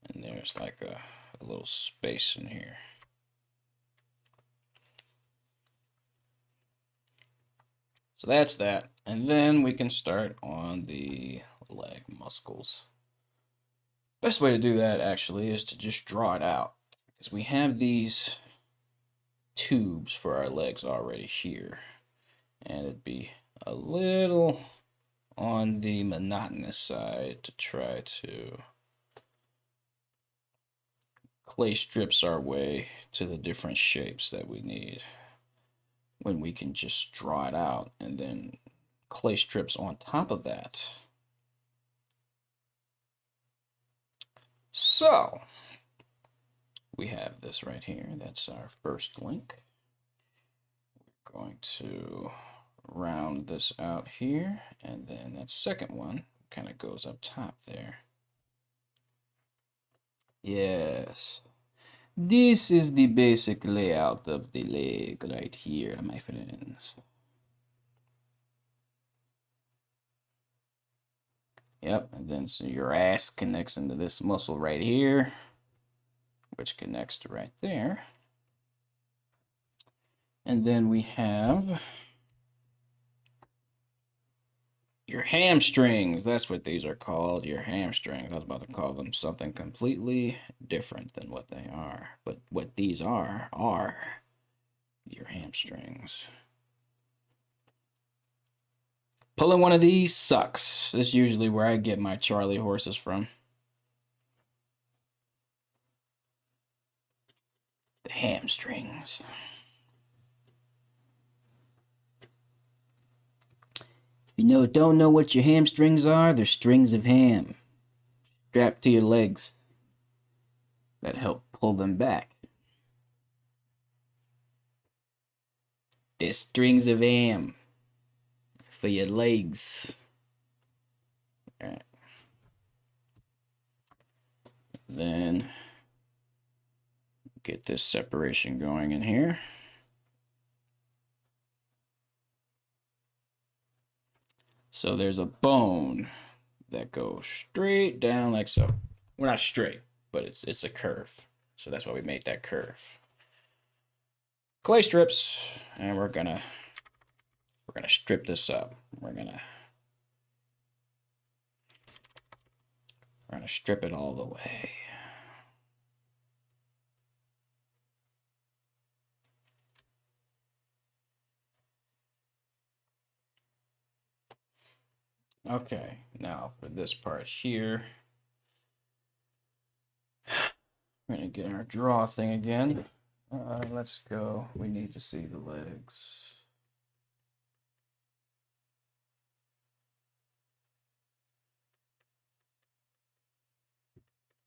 And there's like a little space in here. So that's that. And then we can start on the leg muscles. Best way to do that actually is to just draw it out, because we have these tubes for our legs already here, and it'd be a little on the monotonous side to try to clay strips our way to the different shapes that we need, when we can just draw it out and then clay strips on top of that. So we have this right here. That's our first link. We're going to round this out here, and then that second one kind of goes up top there. Yes. This is the basic layout of the leg right here, my friends. Yep, and then so your ass connects into this muscle right here, which connects to right there. And then we have your hamstrings. That's what these are called, your hamstrings. I was about to call them something completely different than what they are. But what these are your hamstrings. Pulling one of these sucks. That's usually where I get my Charlie horses from. The hamstrings. If you don't know what your hamstrings are, they're strings of ham strapped to your legs that help pull them back. They're strings of ham for your legs. All right. Then get this separation going in here. So there's a bone that goes straight down like so. Well, not straight, but it's a curve. So that's why we made that curve. Clay strips, and we're gonna strip this up. We're gonna strip it all the way. Okay, now for this part here, we're gonna get our draw thing again. Let's go. We need to see the legs.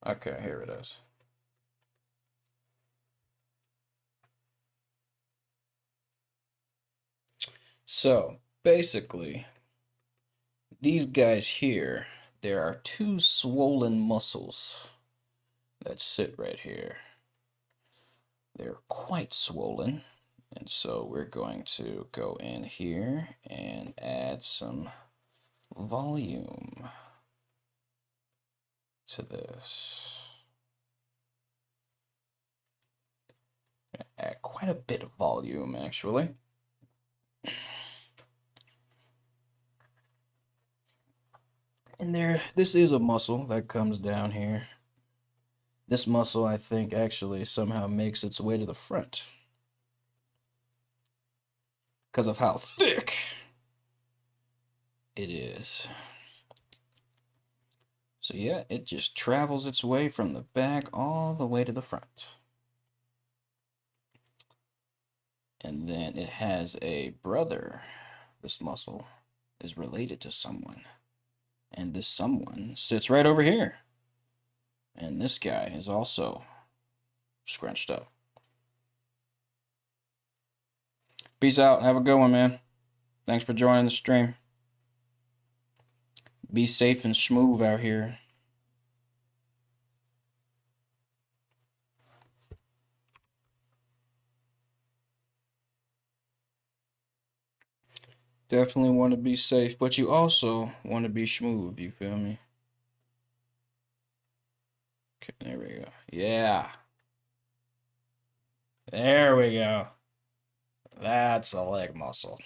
Okay, here it is. So basically, these guys here, there are two swollen muscles that sit right here. They're quite swollen, and so we're going to go in here and add some volume to this. Add quite a bit of volume, actually. And this is a muscle that comes down here. This muscle, I think, actually somehow makes its way to the front because of how thick it is. So yeah, it just travels its way from the back all the way to the front. And then it has a brother. This muscle is related to someone. And this someone sits right over here. And this guy is also scrunched up. Peace out. Have a good one, man. Thanks for joining the stream. Be safe and smooth out here. Definitely want to be safe, but you also want to be smooth, you feel me? Okay, there we go. Yeah. There we go. That's a leg muscle.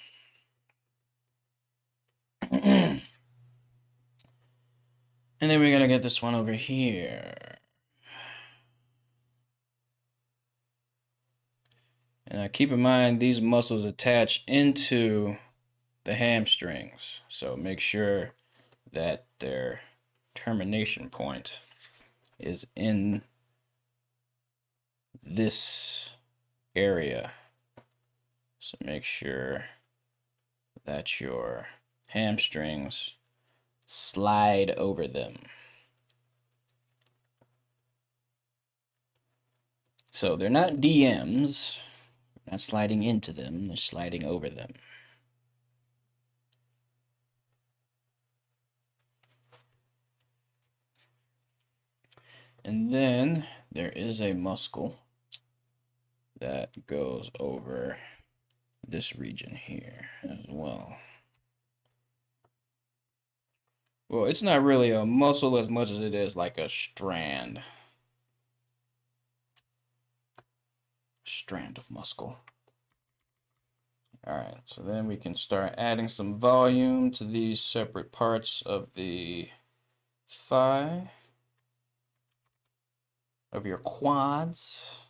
And then we're going to get this one over here. And keep in mind, these muscles attach into the hamstrings. So make sure that their termination point is in this area. So make sure that your hamstrings slide over them. So they're not DMs, not sliding into them, they're sliding over them. And then there is a muscle that goes over this region here as well. Well, it's not really a muscle as much as it is like a strand. Strand of muscle. All right, so then we can start adding some volume to these separate parts of the thigh, of your quads.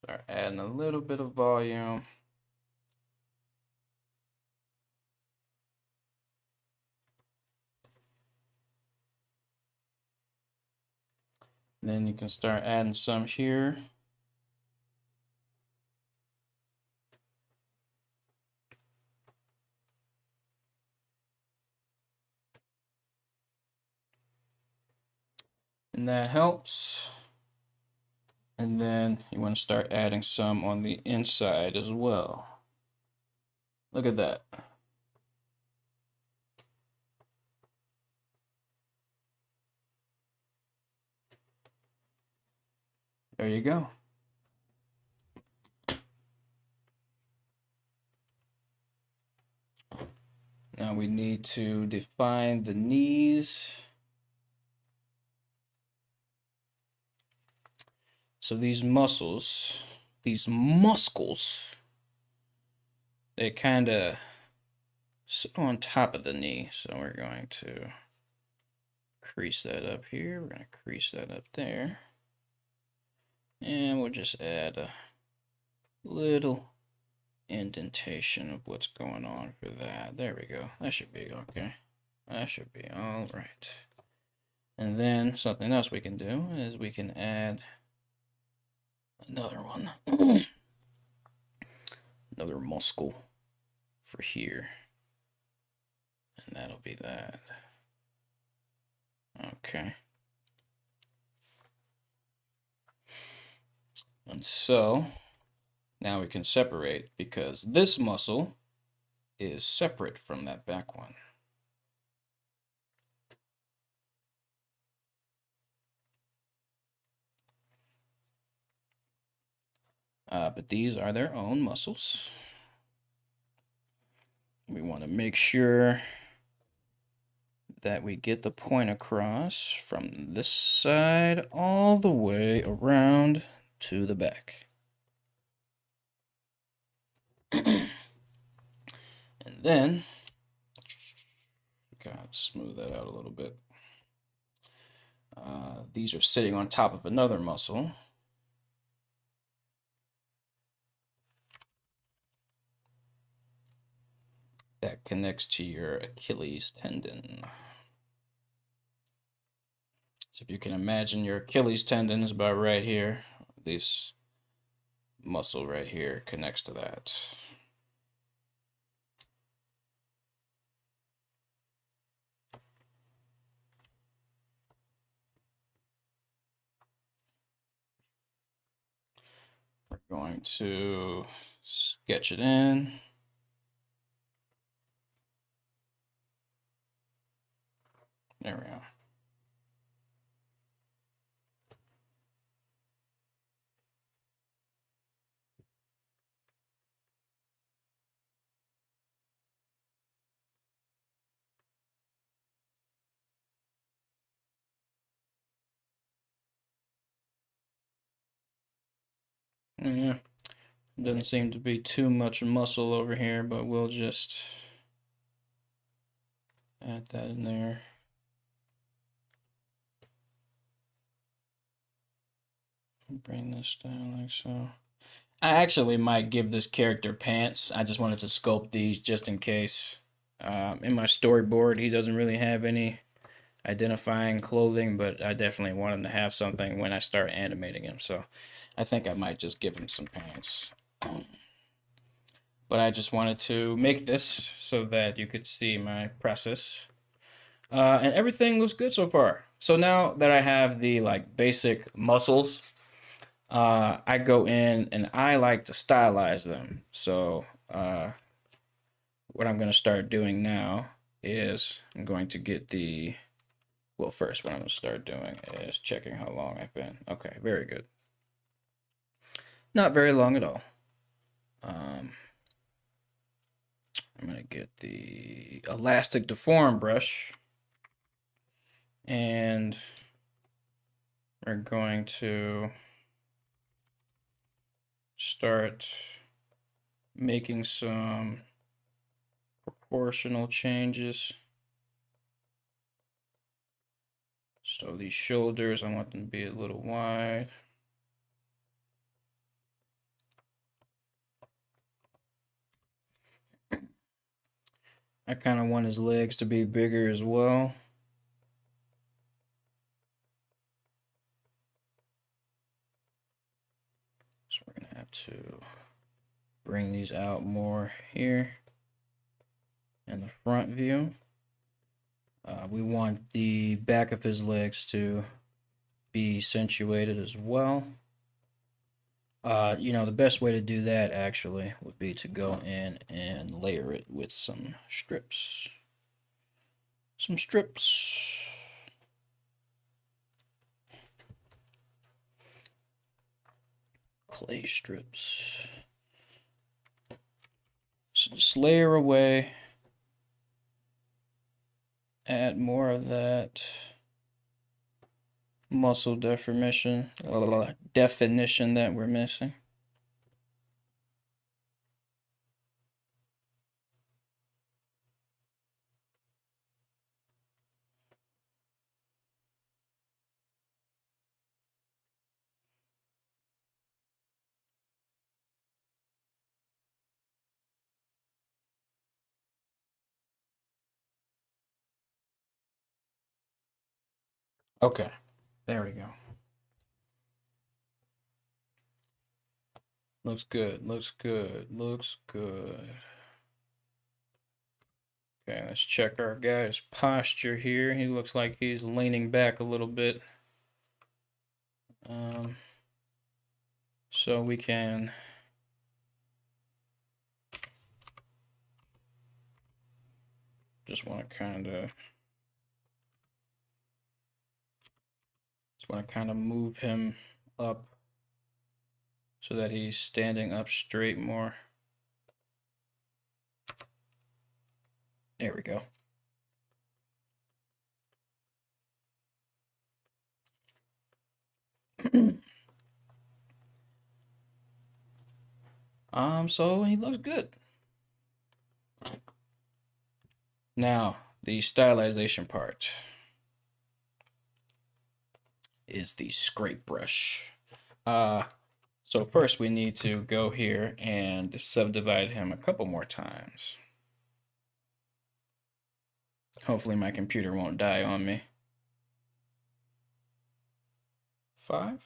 Start adding a little bit of volume. Then you can start adding some here. And that helps. And then you want to start adding some on the inside as well. Look at that. There you go. Now we need to define the knees. So these muscles, they kind of sit on top of the knee. So we're going to crease that up here. We're going to crease that up there. And we'll just add a little indentation of what's going on for that. There we go. That should be okay. That should be all right. And then something else we can do is we can add another one. Another muscle for here. And that'll be that. Okay. And so now we can separate because this muscle is separate from that back one. But these are their own muscles. We want to make sure that we get the point across from this side all the way around to the back. And then, kind of smooth that out a little bit. These are sitting on top of another muscle. That connects to your Achilles tendon. So if you can imagine your Achilles tendon is about right here. This muscle right here connects to that. We're going to sketch it in. There we are. Yeah, doesn't seem to be too much muscle over here, but we'll just add that in there. Bring this down like so. I actually might give this character pants. I just wanted to sculpt these just in case. In my storyboard, he doesn't really have any identifying clothing, but I definitely want him to have something when I start animating him. So I think I might just give him some pants. But I just wanted to make this so that you could see my process. And everything looks good so far. So now that I have the like basic muscles, I go in and I like to stylize them. So what I'm going to start doing now is I'm going to get the, well, first what I'm going to start doing is checking how long I've been. Okay, very good. Not very long at all. I'm going to get the elastic deform brush and we're going to start making some proportional changes. So these shoulders, I want them to be a little wide. I kind of want his legs to be bigger as well. So we're gonna have to bring these out more here in the front view. We want the back of his legs to be accentuated as well. You know, the best way to do that actually would be to go in and layer it with some strips. Some strips. Clay strips. So just layer away. Add more of that muscle definition that we're missing. Okay, there we go. Looks good, looks good, looks good. Okay, let's check our guy's posture here. He looks like he's leaning back a little bit. So we can just want to kind of move him up so that he's standing up straight more. There we go. So he looks good. Now, the stylization part is the scrape brush. So first we need to go here and subdivide him a couple more times. Hopefully my computer won't die on me. 5?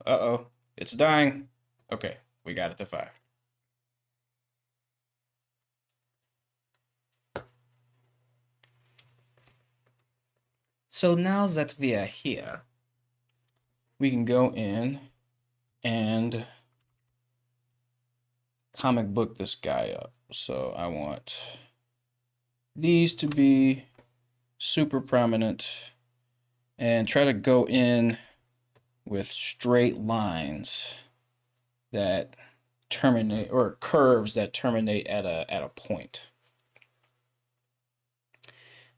Uh-oh, it's dying. Okay, we got it to 5. So now that we are here, we can go in and comic book this guy up. So I want these to be super prominent and try to go in with straight lines that terminate, or curves that terminate at a point.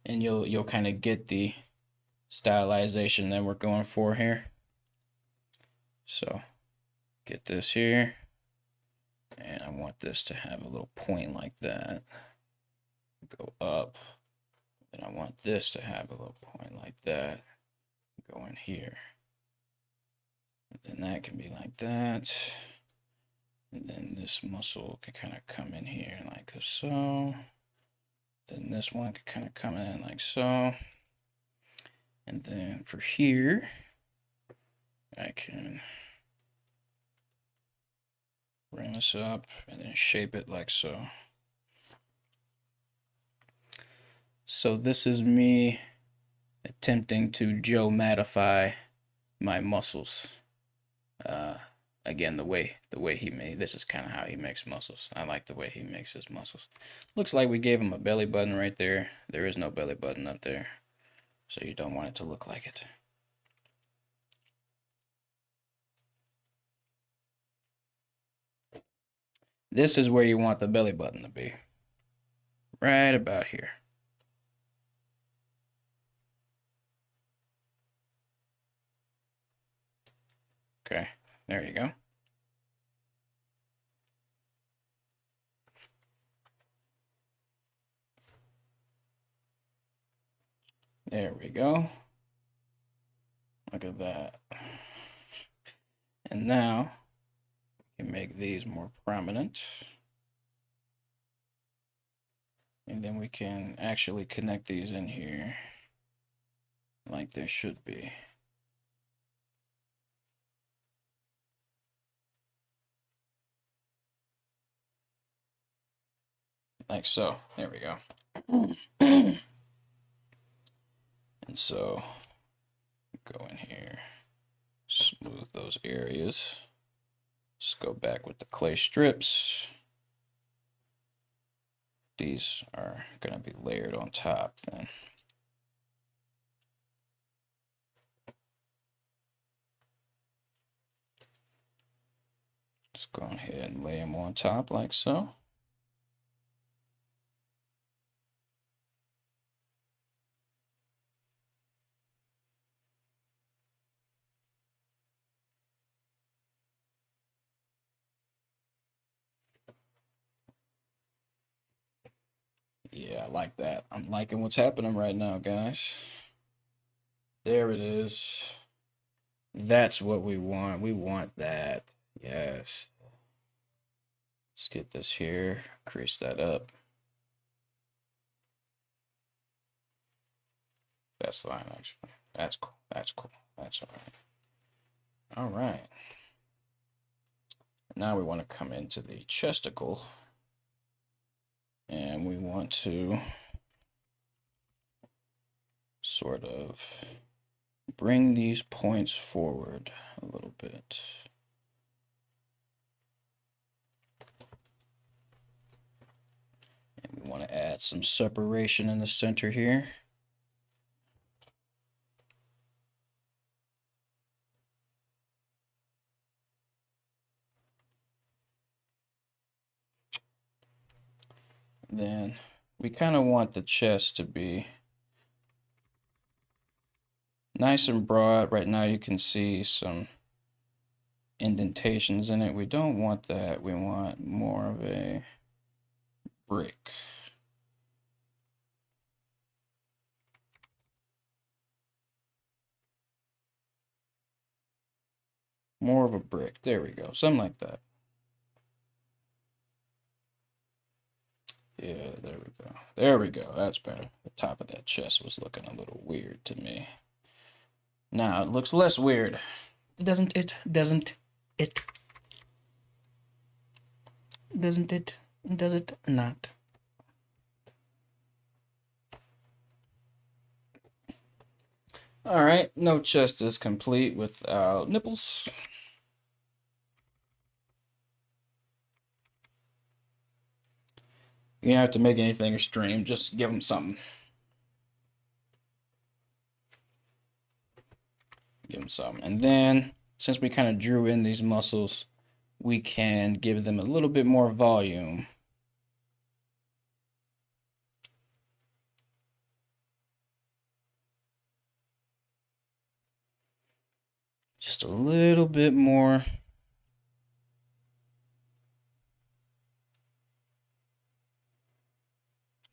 And you'll kind of get the stylization that we're going for here. So get this here, and I want this to have a little point like that. Go up, and I want this to have a little point like that. Go in here. And then that can be like that. And then this muscle can kind of come in here like so. Then this one can kind of come in like so. And then for here, I can bring this up and then shape it like so. So this is me attempting to Joe-matify my muscles. Again, the way he made, this is kind of how he makes muscles. I like the way he makes his muscles. Looks like we gave him a belly button right there. There is no belly button up there, so you don't want it to look like it. This is where you want the belly button to be. Right about here. Okay, there you go. There we go. Look at that. And now, we can make these more prominent. And then we can actually connect these in here like there should be. Like so. There we go. And so go in here, smooth those areas. Let's go back with the clay strips. These are going to be layered on top then. Let's go ahead and lay them on top like so. Yeah, I like that. I'm liking what's happening right now, guys. There it is. That's what we want. We want that. Yes. Let's get this here. Crease that up. Best line, actually. That's cool. That's cool. That's all right. All right. Now we want to come into the chesticle. And we want to sort of bring these points forward a little bit. And we want to add some separation in the center here. Then we kind of want the chest to be nice and broad. Right now you can see some indentations in it. We don't want that. We want more of a brick. More of a brick. There we go. Something like that. Yeah, there we go. There we go. That's better. The top of that chest was looking a little weird to me. Now it looks less weird. Doesn't it? Doesn't it? Doesn't it? Does it not? All right, no chest is complete without nipples. You don't have to make anything extreme, just give them something. Give them something. And then, since we kind of drew in these muscles, we can give them a little bit more volume. Just a little bit more.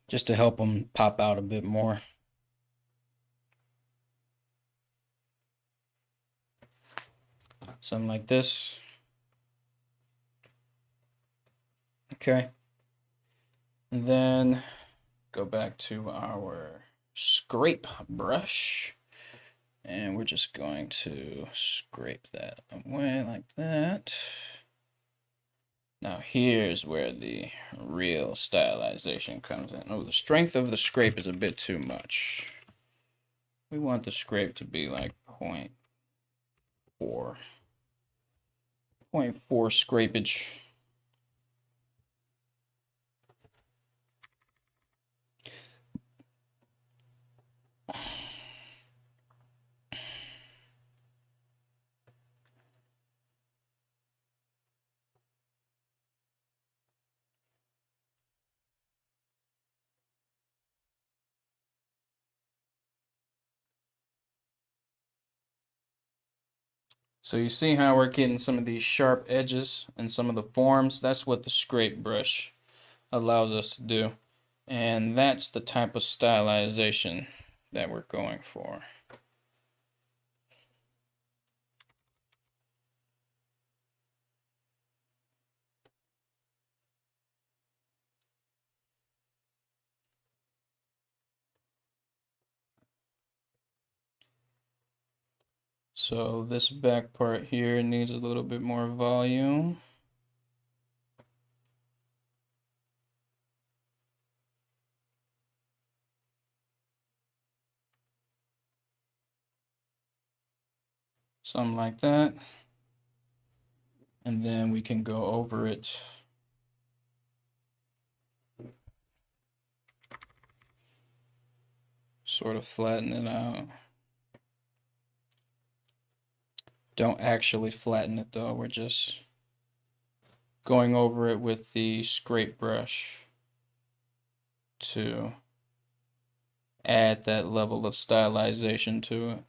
Just to help them pop out a bit more. Something like this. Okay. And then go back to our scrape brush. And we're just going to scrape that away like that. Now here's where the real stylization comes in. Oh, the strength of the scrape is a bit too much. We want the scrape to be like 0.4. 0.4 scrapage. So you see how we're getting some of these sharp edges and some of the forms? That's what the scrape brush allows us to do. And that's the type of stylization that we're going for. So this back part here needs a little bit more volume. Something like that. And then we can go over it. Sort of flatten it out. Don't actually flatten it though, we're just going over it with the scrape brush to add that level of stylization to it.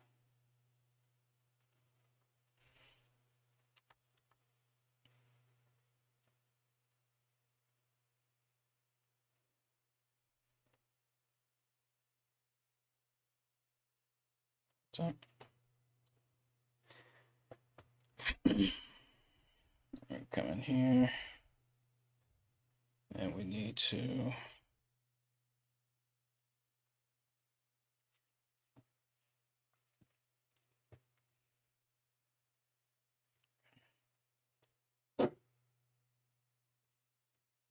So come in here and we need to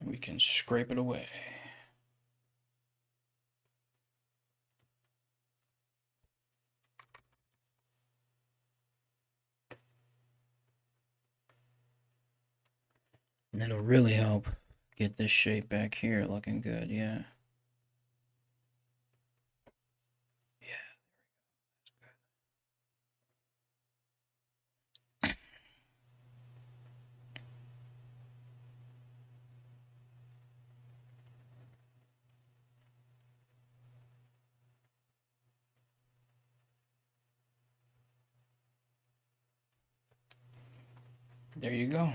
we can scrape it away. And it'll really help get this shape back here looking good, yeah. There you go.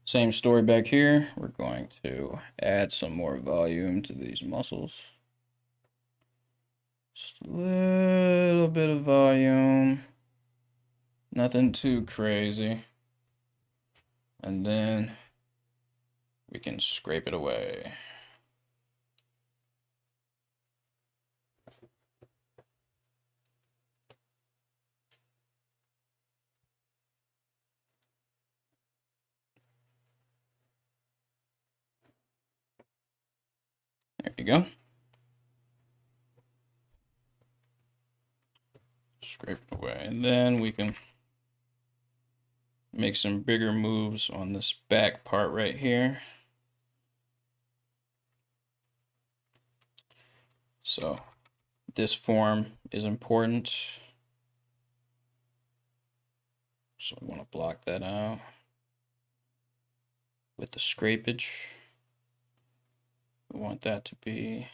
Same story back here. We're going to add some more volume to these muscles. Just a little bit of volume. Nothing too crazy. And then we can scrape it away. There you go. Scrape it away. And then we can make some bigger moves on this back part right here. So this form is important. So we want to block that out with the scrapage. We want that to be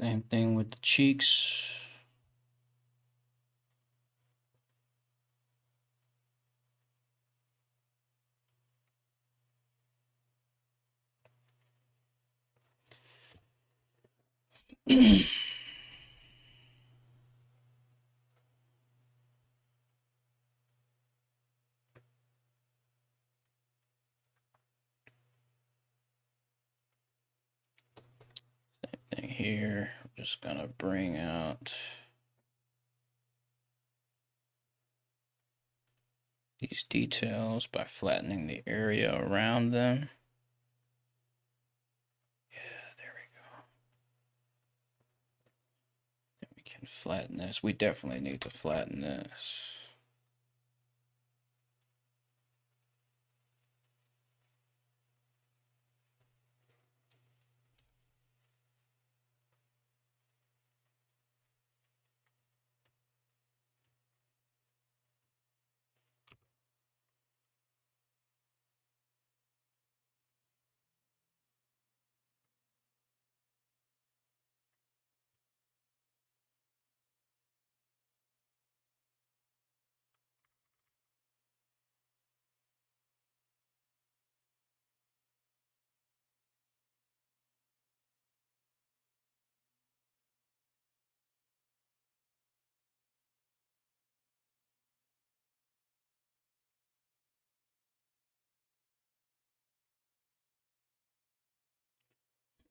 same thing with the cheeks. Thing here, I'm just gonna bring out these details by flattening the area around them. Yeah, there we go. Then we can flatten this. We definitely need to flatten this.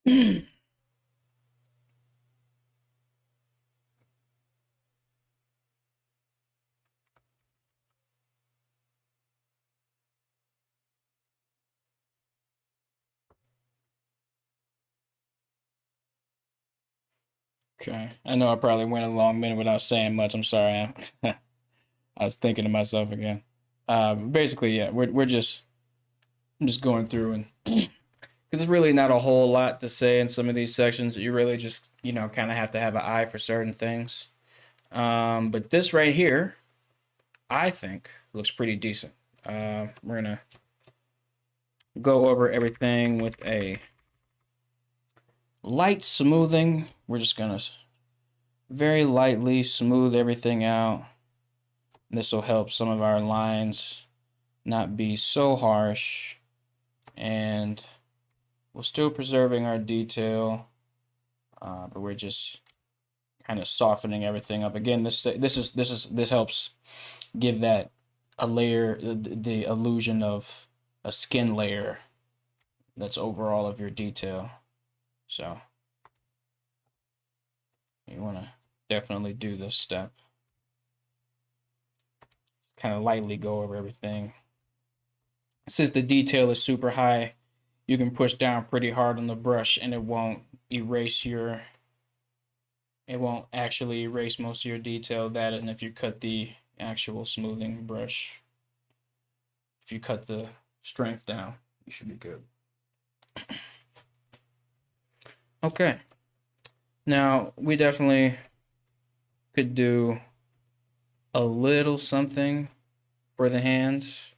Okay. I know I probably went a long minute without saying much. I'm sorry. I was thinking to myself again. Basically, yeah, we're just I'm just going through and because there's really not a whole lot to say in some of these sections. You really just kind of have to have an eye for certain things. But this right here, I think looks pretty decent. We're gonna go over everything with a light smoothing. We're just gonna very lightly smooth everything out. This will help some of our lines not be so harsh, and we're still preserving our detail, but we're just kind of softening everything up. Again, this helps give that a layer, the illusion of a skin layer that's over all of your detail. So you want to definitely do this step. Kind of lightly go over everything. Since the detail is super high, you can push down pretty hard on the brush and it won't actually erase most of your detail. That, and if you cut the actual smoothing brush, if you cut the strength down, you should be good. Okay. Now, we definitely could do a little something for the hands,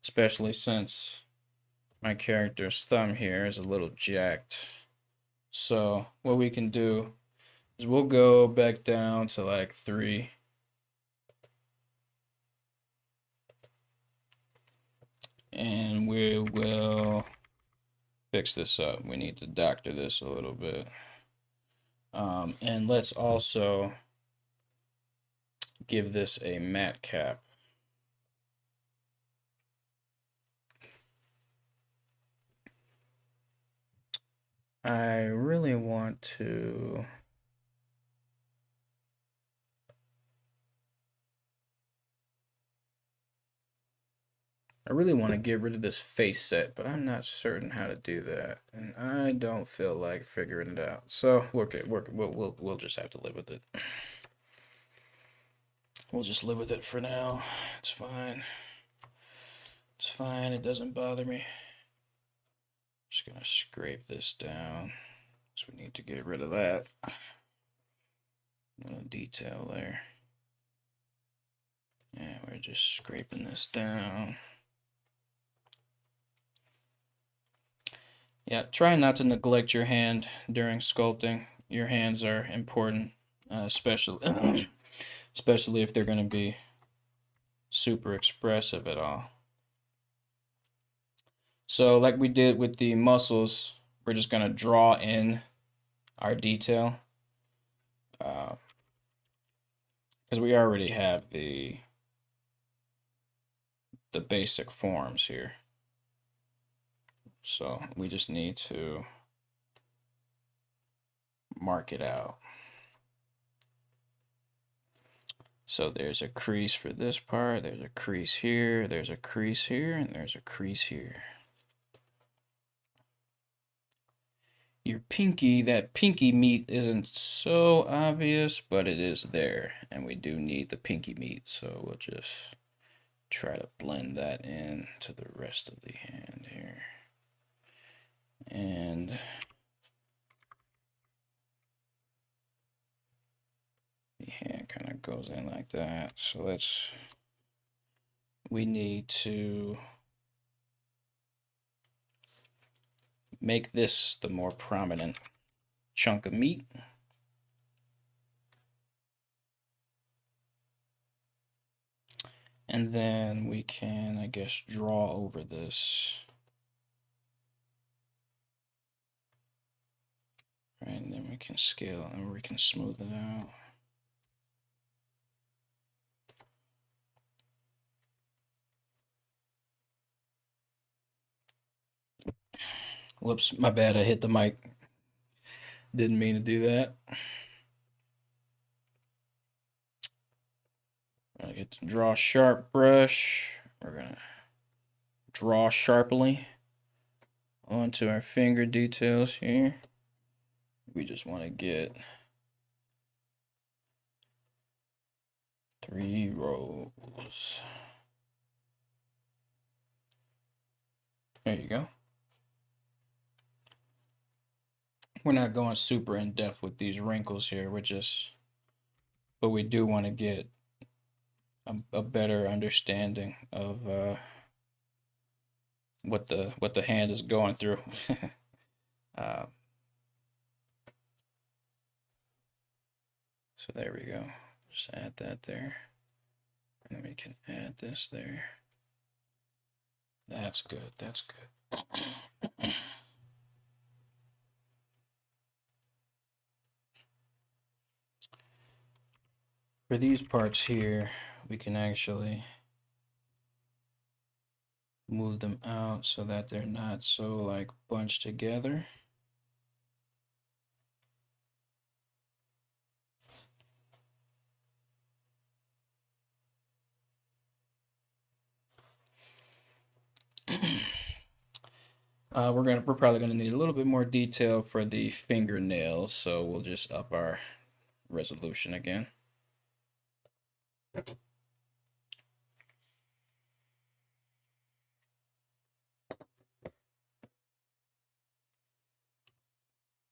especially since my character's thumb here is a little jacked. So what we can do is we'll go back down to like 3. And we will fix this up. We need to doctor this a little bit. And let's also give this a matte cap. I really want to get rid of this face set, but I'm not certain how to do that, and I don't feel like figuring it out. So we'll just have to live with it. We'll just live with it for now. It's fine. It's fine. It doesn't bother me. Just gonna scrape this down. So we need to get rid of that. Little detail there. Yeah, we're just scraping this down. Yeah, try not to neglect your hand during sculpting. Your hands are important, especially especially if they're going to be super expressive at all. So like we did with the muscles, we're just going to draw in our detail because we already have the basic forms here. So we just need to mark it out. So there's a crease for this part, there's a crease here, there's a crease here, and there's a crease here. Your pinky, that pinky meat isn't so obvious, but it is there, and we do need the pinky meat, so we'll just try to blend that in to the rest of the hand here. And the hand kind of goes in like that. So we need to make this the more prominent chunk of meat. And then we can, I guess, draw over this. Right, and then we can scale and we can smooth it out. Whoops, my bad. I hit the mic. Didn't mean to do that. I'm gonna get the draw sharp brush. We're gonna draw sharply onto our finger details here. We just want to get 3 rows. There you go. We're not going super in depth with these wrinkles here. But we do want to get a better understanding of what the hand is going through. uh, so there we go. Just add that there, and then we can add this there. That's good. That's good. For these parts here, we can actually move them out so that they're not so like bunched together. We're probably gonna need a little bit more detail for the fingernails, so we'll just up our resolution again.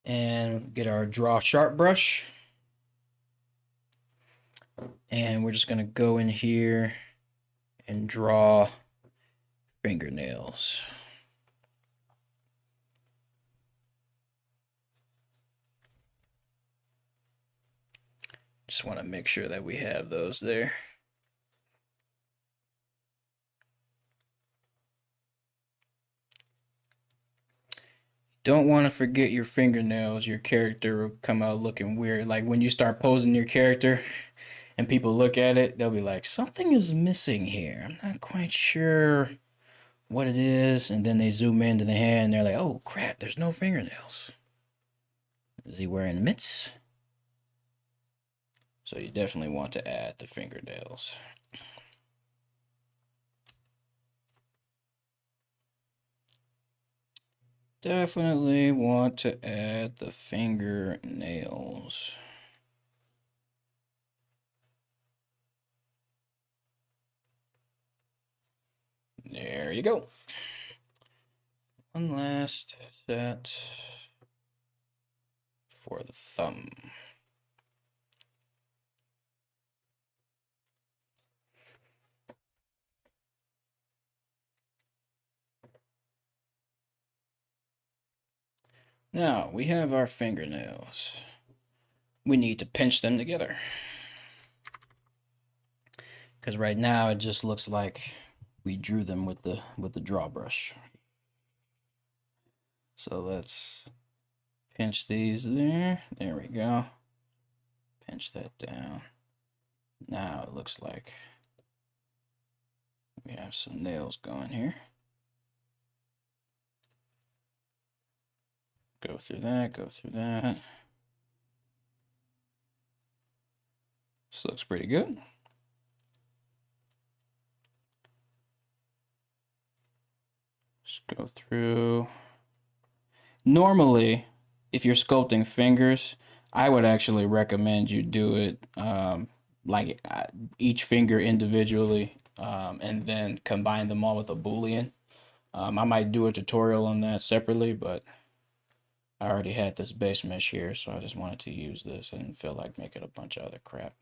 And get our draw sharp brush. And we're just gonna go in here and draw fingernails. Just want to make sure that we have those there. Don't want to forget your fingernails. Your character will come out looking weird. Like when you start posing your character and people look at it, they'll be like, something is missing here. I'm not quite sure what it is. And then they zoom into the hand and they're like, oh crap, there's no fingernails. Is he wearing mitts? So you definitely want to add the fingernails. Definitely want to add the fingernails. There you go. One last set for the thumb. Now we have our fingernails. We need to pinch them together. Because right now it just looks like we drew them with the draw brush. So let's pinch these there. There we go. Pinch that down. Now it looks like we have some nails going here. Go through that, go through that. This looks pretty good. Just go through. Normally, if you're sculpting fingers, I would actually recommend you do it like each finger individually and then combine them all with a Boolean. I might do a tutorial on that separately, but I already had this base mesh here, so I just wanted to use this. I didn't feel like making a bunch of other crap.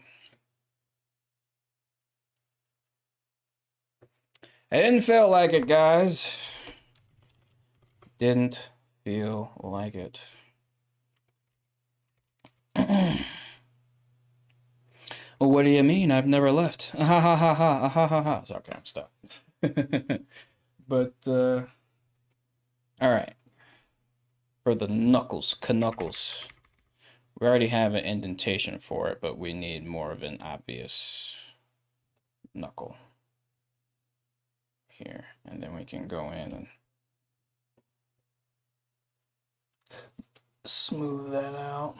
I didn't feel like it, guys. Didn't feel like it. Well, what do you mean? I've never left. Ha ha ha ha ha ha ha. So okay, stop. But all right. For the knuckles, knuckles. We already have an indentation for it, but we need more of an obvious knuckle here, and then we can go in and smooth that out.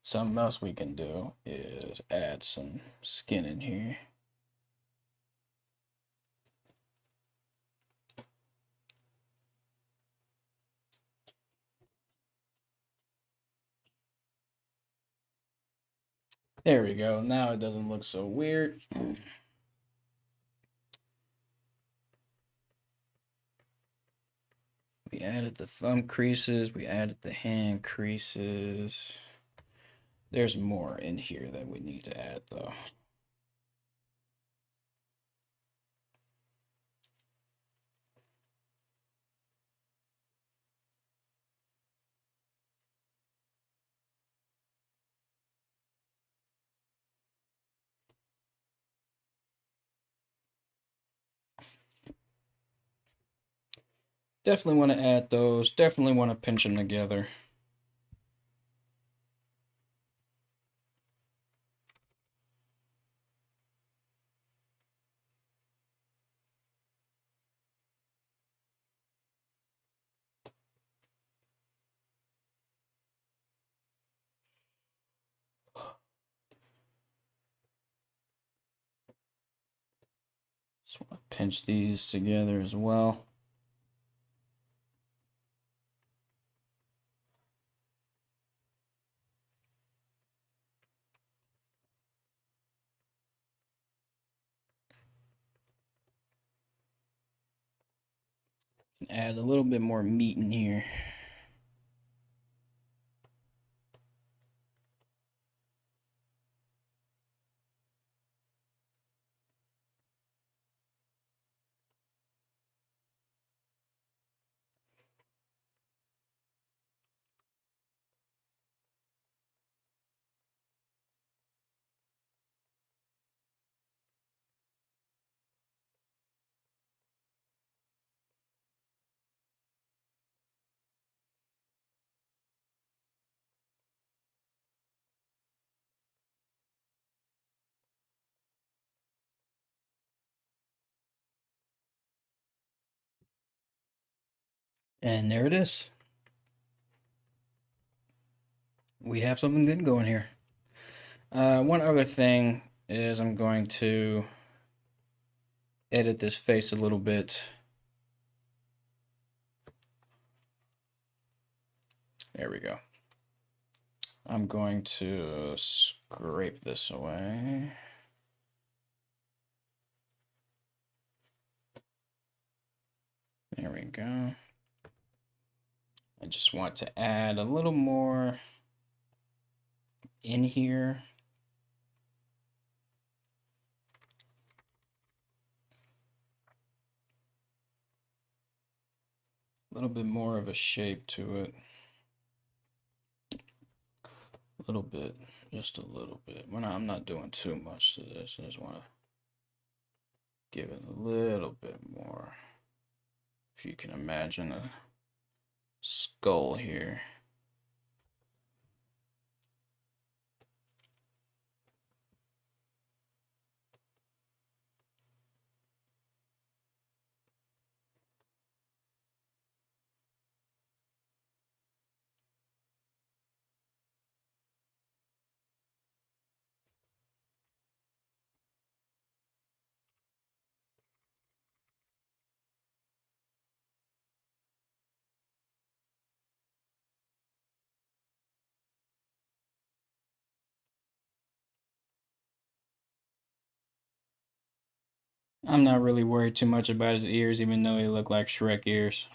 Something else we can do is add some skin in here. There we go. Now it doesn't look so weird. We added the thumb creases. We added the hand creases. There's more in here that we need to add, though. Definitely want to add those. Definitely want to pinch them together. Just want to pinch these together as well. Add a little bit more meat in here. And there it is. We have something good going here. One other thing is I'm going to edit this face a little bit. There we go. I'm going to scrape this away. There we go. I just want to add a little more in here. A little bit more of a shape to it. A little bit, just a little bit. I'm not doing too much to this. I just want to give it a little bit more. If you can imagine a skull here. I'm not really worried too much about his ears, even though they look like Shrek ears.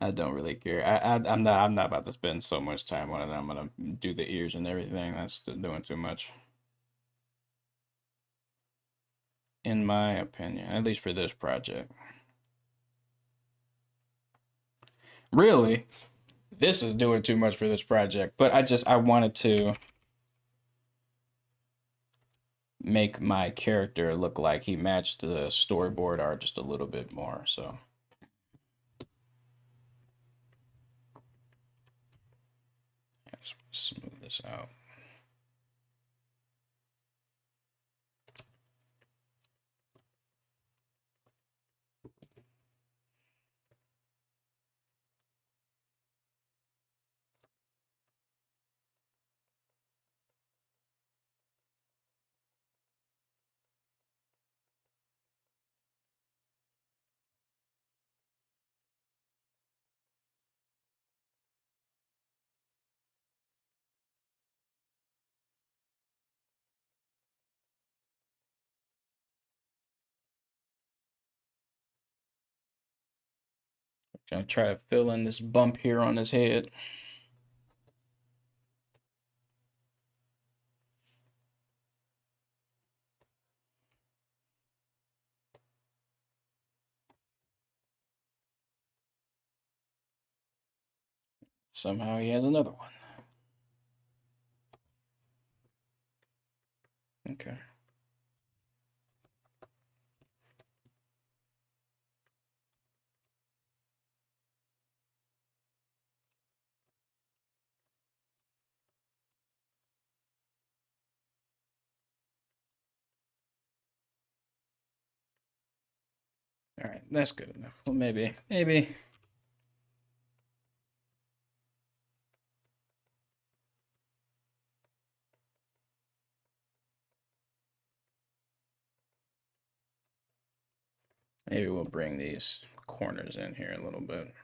I don't really care. I'm not about to spend so much time on it. I'm gonna do the ears and everything. That's doing too much, in my opinion, at least for this project. Really, this is doing too much for this project. But I wanted to make my character look like he matched the storyboard art just a little bit more. So. Let's smooth this out. Gonna try to fill in this bump here on his head. Somehow he has another one. Okay. All right, that's good enough. Well, maybe. Maybe we'll bring these corners in here a little bit.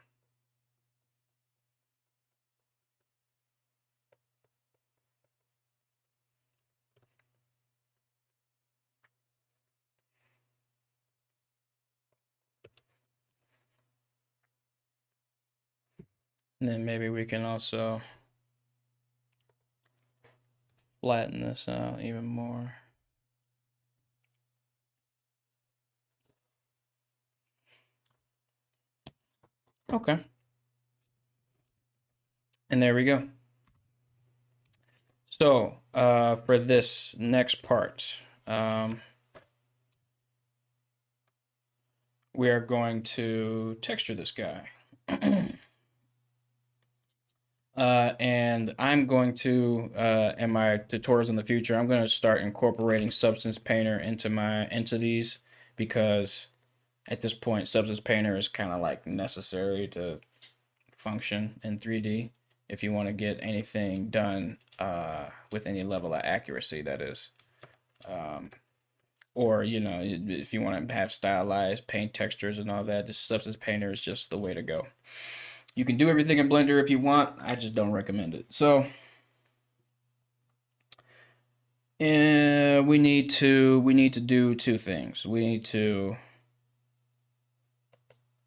And then maybe we can also flatten this out even more. Okay. And there we go. So for this next part, we are going to texture this guy. And I'm going to, in my tutorials in the future, I'm going to start incorporating Substance Painter into these, because at this point, Substance Painter is kind of like necessary to function in 3D if you want to get anything done with any level of accuracy, that is. Or, you know, if you want to have stylized paint textures and all that, just Substance Painter is just the way to go. You can do everything in Blender if you want. I just don't recommend it. So we need to do two things. We need to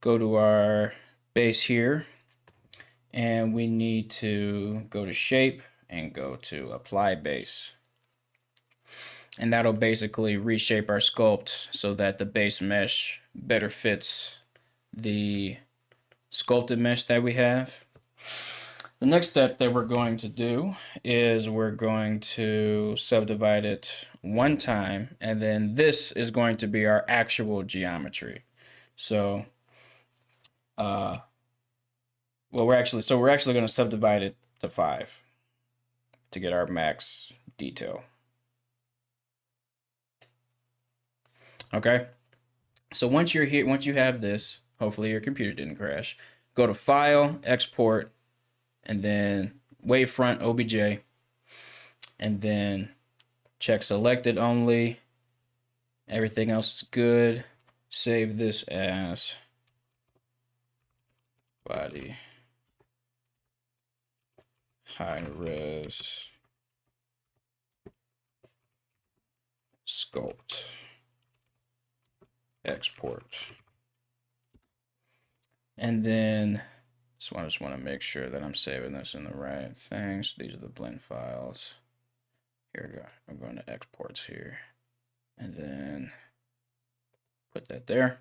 go to our base here, and we need to go to shape and go to apply base. And that'll basically reshape our sculpt so that the base mesh better fits the sculpted mesh that we have. The next step that we're going to do is we're going to subdivide it one time, and then this is going to be our actual geometry. So, we're actually going to subdivide it to 5 to get our max detail. Okay. So once you're here, once you have this, hopefully your computer didn't crash, go to File, Export, and then Wavefront OBJ, and then check Selected Only. Everything else is good. Save this as Body High Res Sculpt. Export. And then I just want to make sure that I'm saving this in the right things. These are the blend files. Here we go. I'm going to exports here, and then put that there.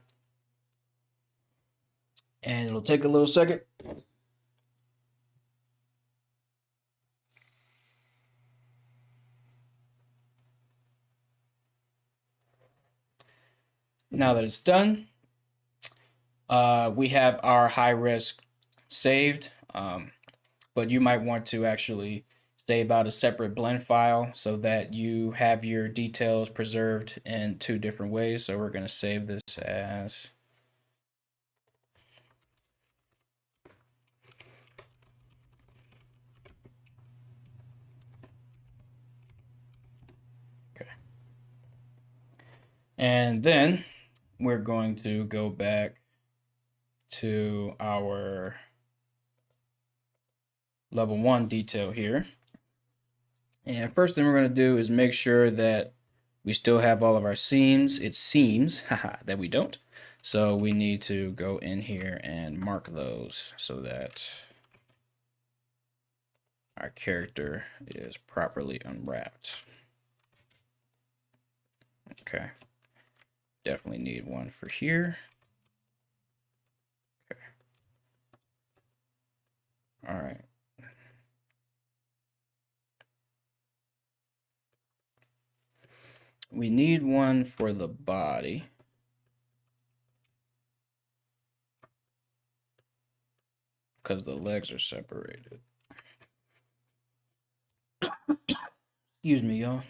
And it'll take a little second. Now that it's done, we have our high res saved, but you might want to actually save out a separate blend file so that you have your details preserved in 2 different ways. So we're going to save this as okay. And then we're going to go back to our level 1 detail here. And first thing we're going to do is make sure that we still have all of our seams. It seems, haha, that we don't. So we need to go in here and mark those so that our character is properly unwrapped. Okay. Definitely need one for here. Okay. All right. We need one for the body. Because the legs are separated. Excuse me, y'all.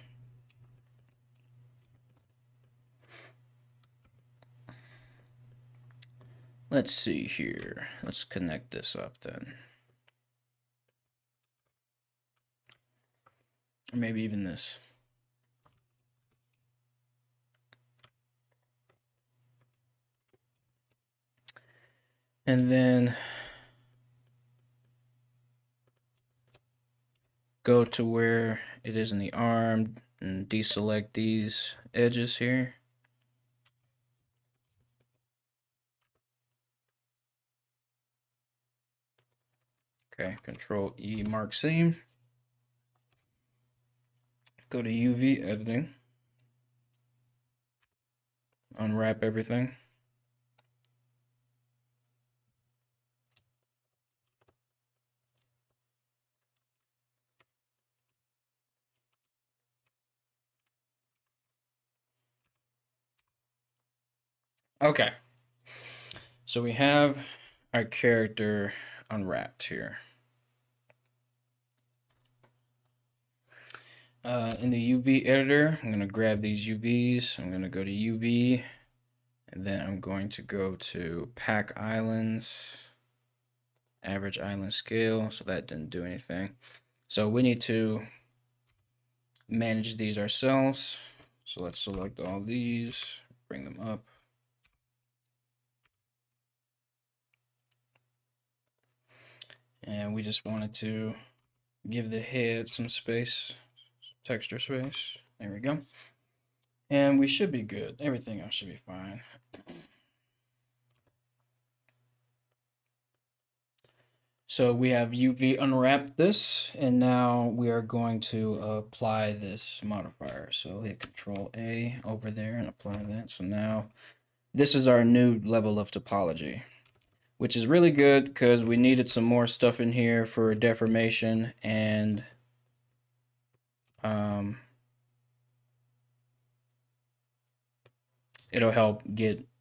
Let's see here. Let's connect this up then. Or maybe even this. And then go to where it is in the arm and deselect these edges here. Okay, Control E, mark seam. Go to UV editing. Unwrap everything. Okay. So we have our character unwrapped here. In the UV editor, I'm going to grab these UVs. I'm going to go to UV, and then I'm going to go to Pack Islands, Average Island Scale. So that didn't do anything. So we need to manage these ourselves. So let's select all these, bring them up. And we just wanted to give the head some space, texture space. There we go. And we should be good. Everything else should be fine. So we have UV unwrapped this, and now we are going to apply this modifier. So hit Control A over there and apply that. So now this is our new level of topology, which is really good because we needed some more stuff in here for deformation, and it'll help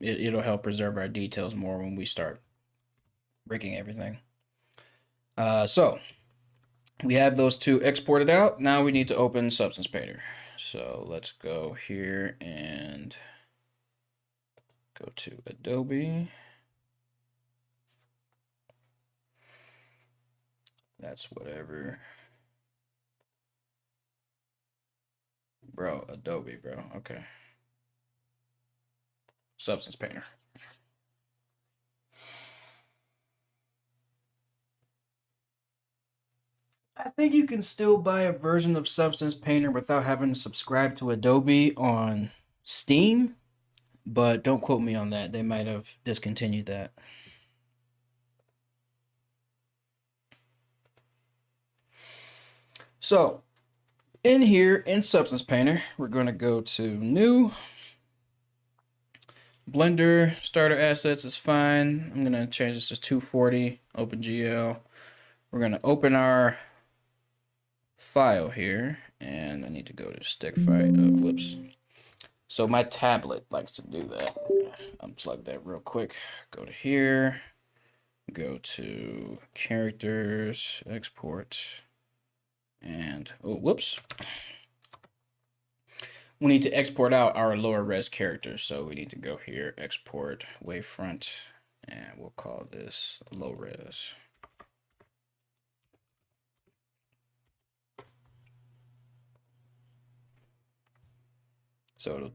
it'll help preserve our details more when we start breaking everything. So we have those two exported out. Now we need to open Substance Painter. So let's go here and go to Adobe. That's whatever. Bro, Adobe, bro. Okay. Substance Painter. I think you can still buy a version of Substance Painter without having to subscribe to Adobe on Steam, but don't quote me on that. They might have discontinued that. So, in here, in Substance Painter, we're going to go to New. Blender starter assets is fine. I'm going to change this to 240, OpenGL. We're going to open our file here, and I need to go to stick fight. Whoops. So my tablet likes to do that. Unplug that real quick. Go to here. Go to characters, export, and oh, whoops. We need to export out our lower res characters. So we need to go here, export wavefront, and we'll call this low res. So it'll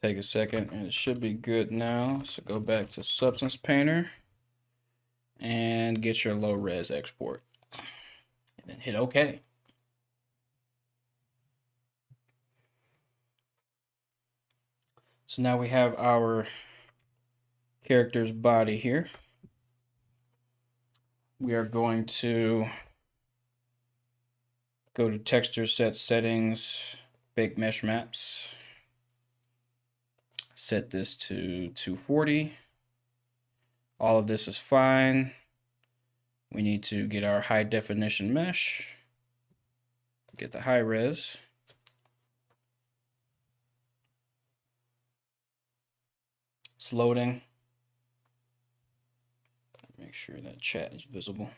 take a second and it should be good now. So go back to Substance Painter and get your low res export. And then hit OK. So now we have our character's body here. We are going to go to texture set settings, bake mesh maps. Set this to 240. All of this is fine. We need to get our high definition mesh. Get the high res. It's loading. Make sure that chat is visible.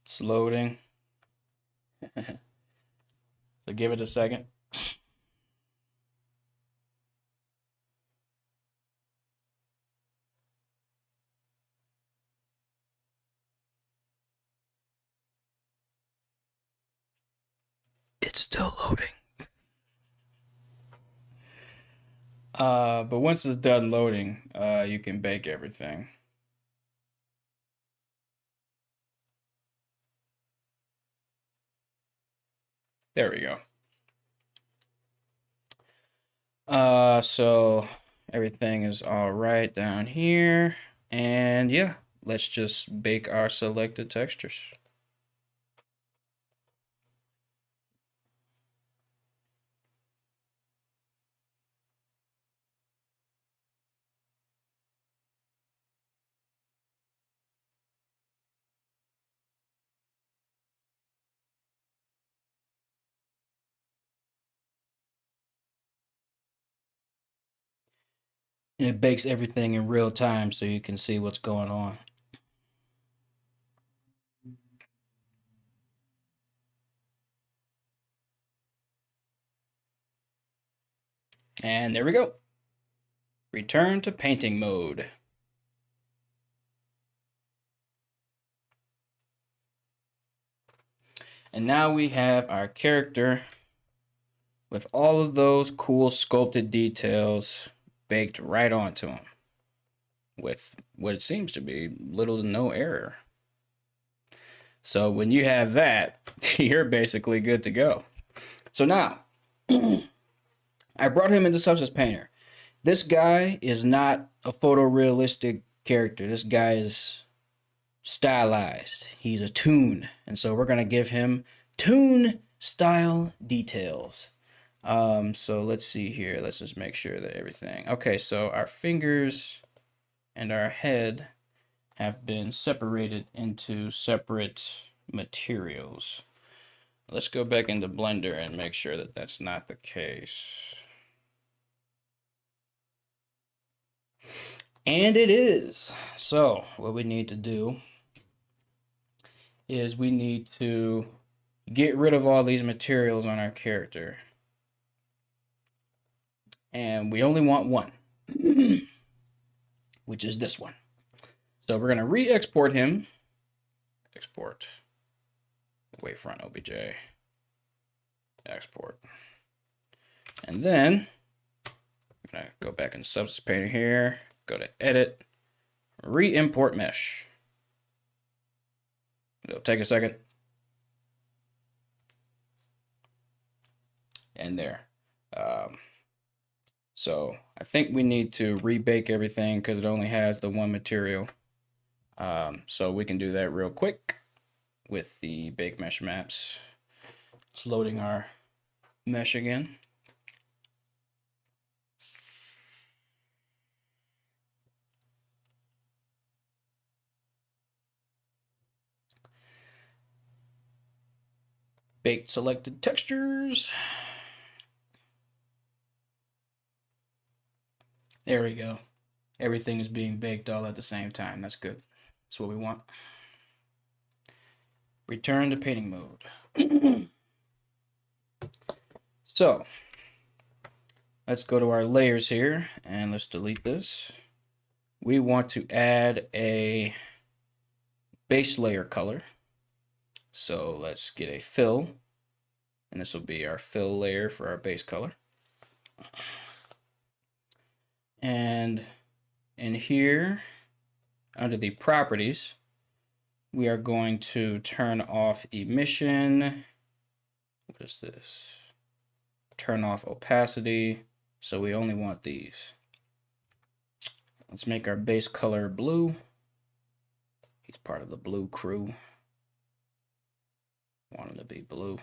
It's loading. So give it a second. It's still loading. But once it's done loading, you can bake everything. There we go. So everything is all right down here. And yeah, let's just bake our selected textures. And it bakes everything in real time so you can see what's going on. And there we go. Return to painting mode. And now we have our character with all of those cool sculpted details baked right onto him with what it seems to be little to no error. So when you have that, you're basically good to go. So now, I brought him into Substance Painter. This guy is not a photorealistic character. This guy is stylized. He's a toon. And so we're going to give him toon style details. So let's see here. Let's just make sure that everything. Okay, so our fingers and our head have been separated into separate materials. Let's go back into Blender and make sure that that's not the case. And it is. So what we need to do is we need to get rid of all these materials on our character. And we only want one, which is this one. So we're going to re-export him. Export. Wavefront OBJ. Export. And then I'm going to go back in Substance Painter here. Go to Edit. Re-import mesh. It'll take a second. And there. So I think we need to rebake everything because it only has the one material. So we can do that real quick with the bake mesh maps. It's loading our mesh again. Baked selected textures. There we go. Everything is being baked all at the same time. That's good. That's what we want. Return to painting mode. So let's go to our layers here and let's delete this. We want to add a base layer color. So let's get a fill, and this will be our fill layer for our base color. And in here, under the properties, we are going to turn off emission What is this? Turn off opacity. So we only want these. Let's make our base color blue. He's part of the blue crew. Want him to be blue.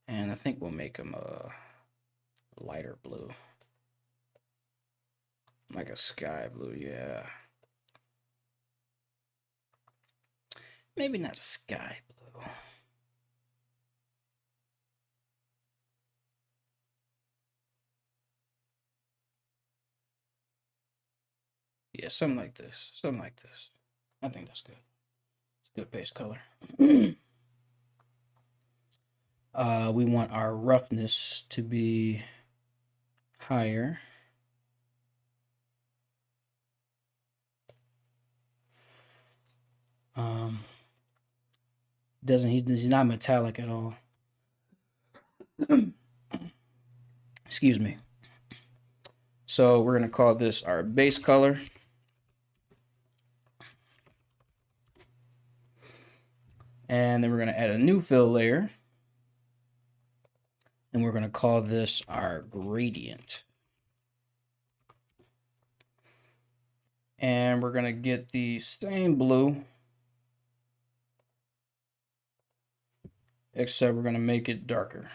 And I think we'll make him a lighter blue. Like a sky blue, yeah. Maybe not a sky blue. Yeah, something like this. Something like this. I think that's good. It's a good base color. We want our roughness to be higher. He's not metallic at all. Excuse me. So we're gonna call this our base color. And then we're gonna add a new fill layer. And we're gonna call this our gradient. And we're gonna get the same blue, except we're gonna make it darker.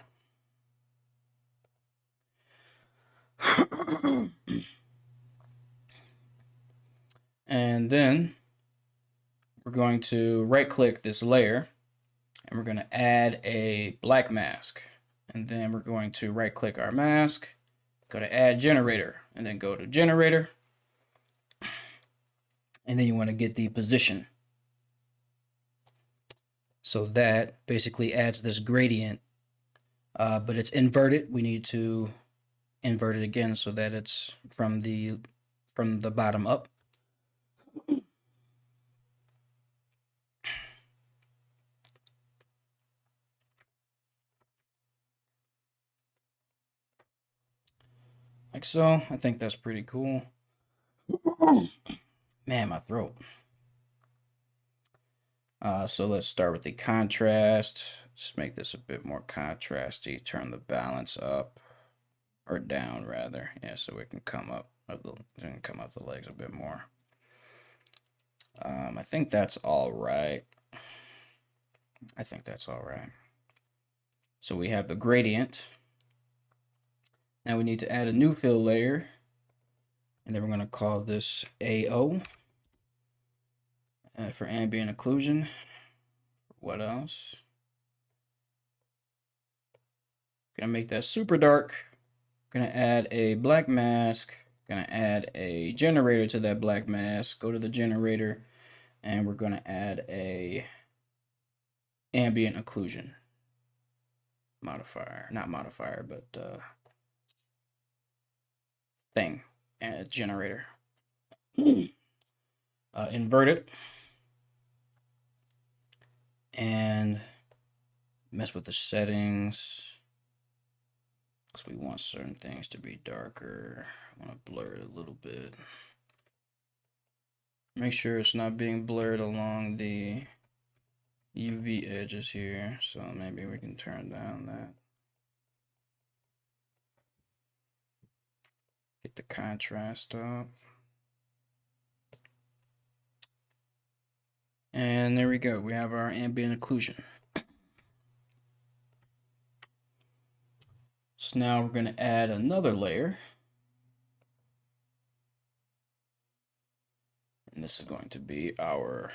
And then we're going to right click this layer and we're going to add a black mask. And then we're going to right click our mask, go to add generator, and then go to generator. And then you want to get the position. So that basically adds this gradient, but it's inverted. We need to invert it again so that it's from the bottom up. Like so. I think that's pretty cool. Man, my throat. So let's start with the contrast. Let's make this a bit more contrasty. Turn the balance up, or down rather. Yeah, so we can come up the legs a bit more. I think that's all right. I think that's all right. So we have the gradient. Now we need to add a new fill layer. And then we're going to call this AO. For ambient occlusion. What else? Gonna make that super dark. Gonna add a black mask. Gonna add a generator to that black mask. Go to the generator, and we're gonna add a ambient occlusion modifier. Not modifier, but thing. And generator. Invert it. And mess with the settings. Because we want certain things to be darker. I want to blur it a little bit. Make sure it's not being blurred along the UV edges here. So maybe we can turn down that. Get the contrast up. And there we go. We have our ambient occlusion. So now we're going to add another layer. And this is going to be our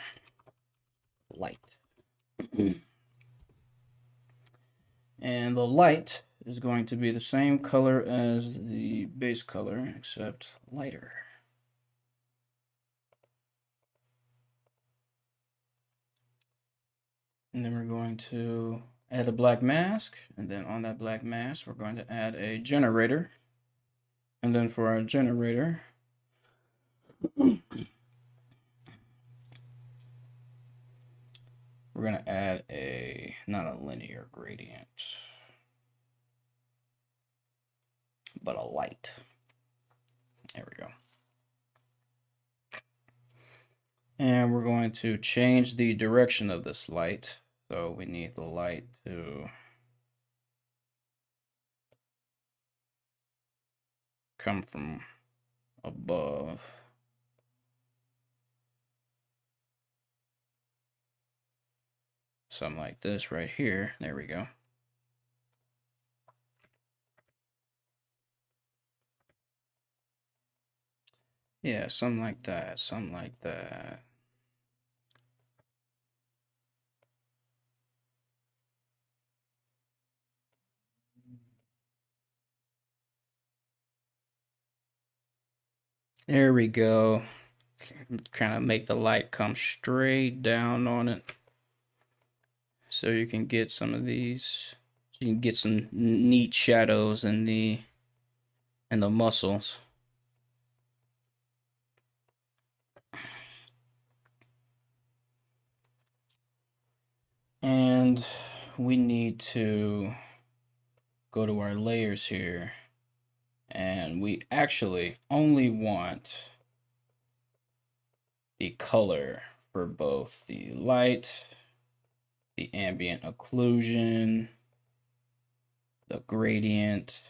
light. And the light is going to be the same color as the base color, except lighter. And then we're going to add a black mask. And then on that black mask, we're going to add a generator. And then for our generator, we're going to add not a linear gradient, but a light. There we go. And we're going to change the direction of this light. So we need the light to come from above. Something like this right here. There we go. Yeah, something like that. Something like that. There we go. Kind of make the light come straight down on it. So you can get some of these. You can get some neat shadows in the muscles. And we need to go to our layers here. And we actually only want the color for both the light, the ambient occlusion, the gradient.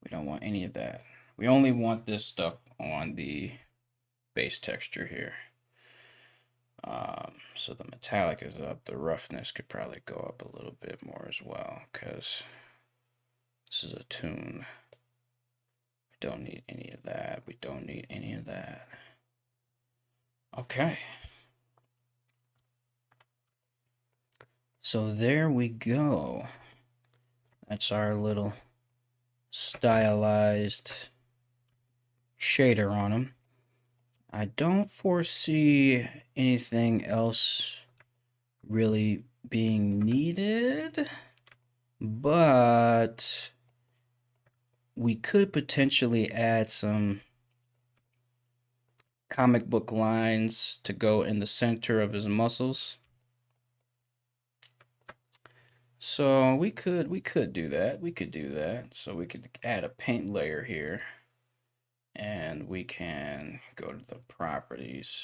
We don't want any of that. We only want this stuff on the base texture here. So the metallic is up. The roughness could probably go up a little bit more as well, because this is a tune. We don't need any of that. We don't need any of that. Okay. So there we go. That's our little stylized shader on them. I don't foresee anything else really being needed, but we could potentially add some comic book lines to go in the center of his muscles. So we could do that. We could do that. So we could add a paint layer here. And we can go to the properties.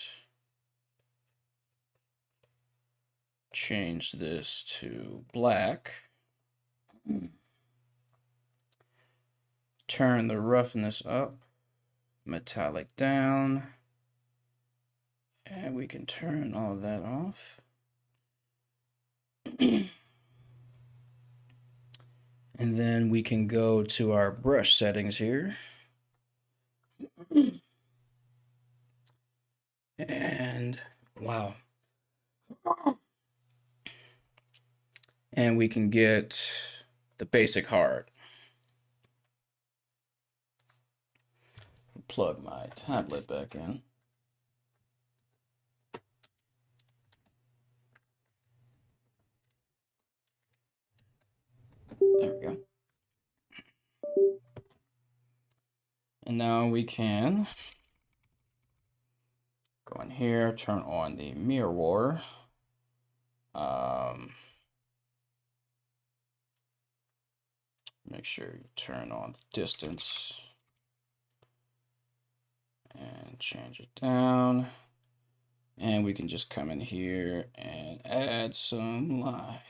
Change this to black. Turn the roughness up. Metallic down. And we can turn all that off. And then we can go to our brush settings here. And wow. And we can get the basic hard. Plug my tablet back in. There we go. And now we can go in here, turn on the mirror. Make sure you turn on the distance and change it down. And we can just come in here and add some lines.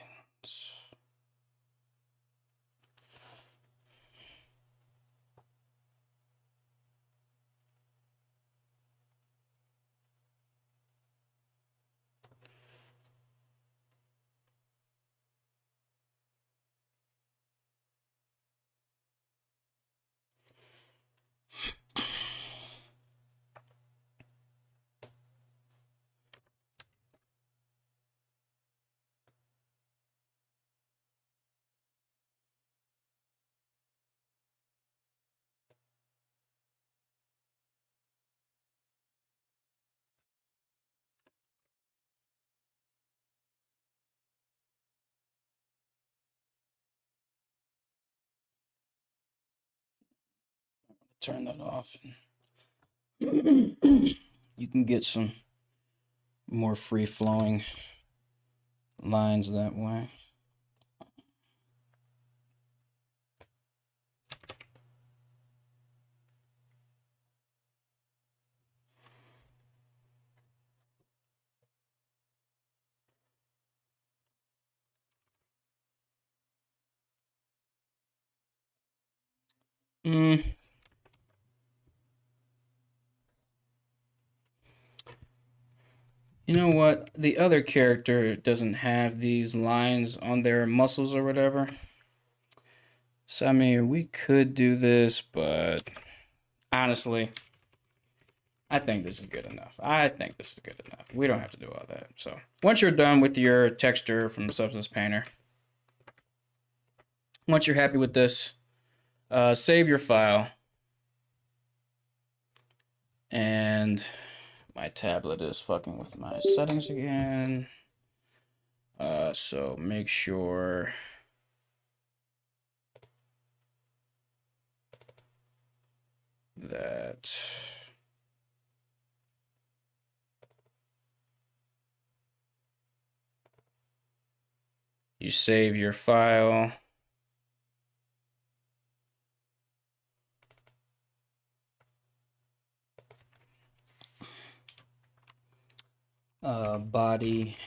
Turn that off. You can get some more free-flowing lines that way. You know what? The other character doesn't have these lines on their muscles or whatever. So, I mean, we could do this, but honestly, I think this is good enough. I think this is good enough. We don't have to do all that. So, once you're done with your texture from Substance Painter, once you're happy with this, save your file. And my tablet is fucking with my settings again. So make sure that you save your file. Body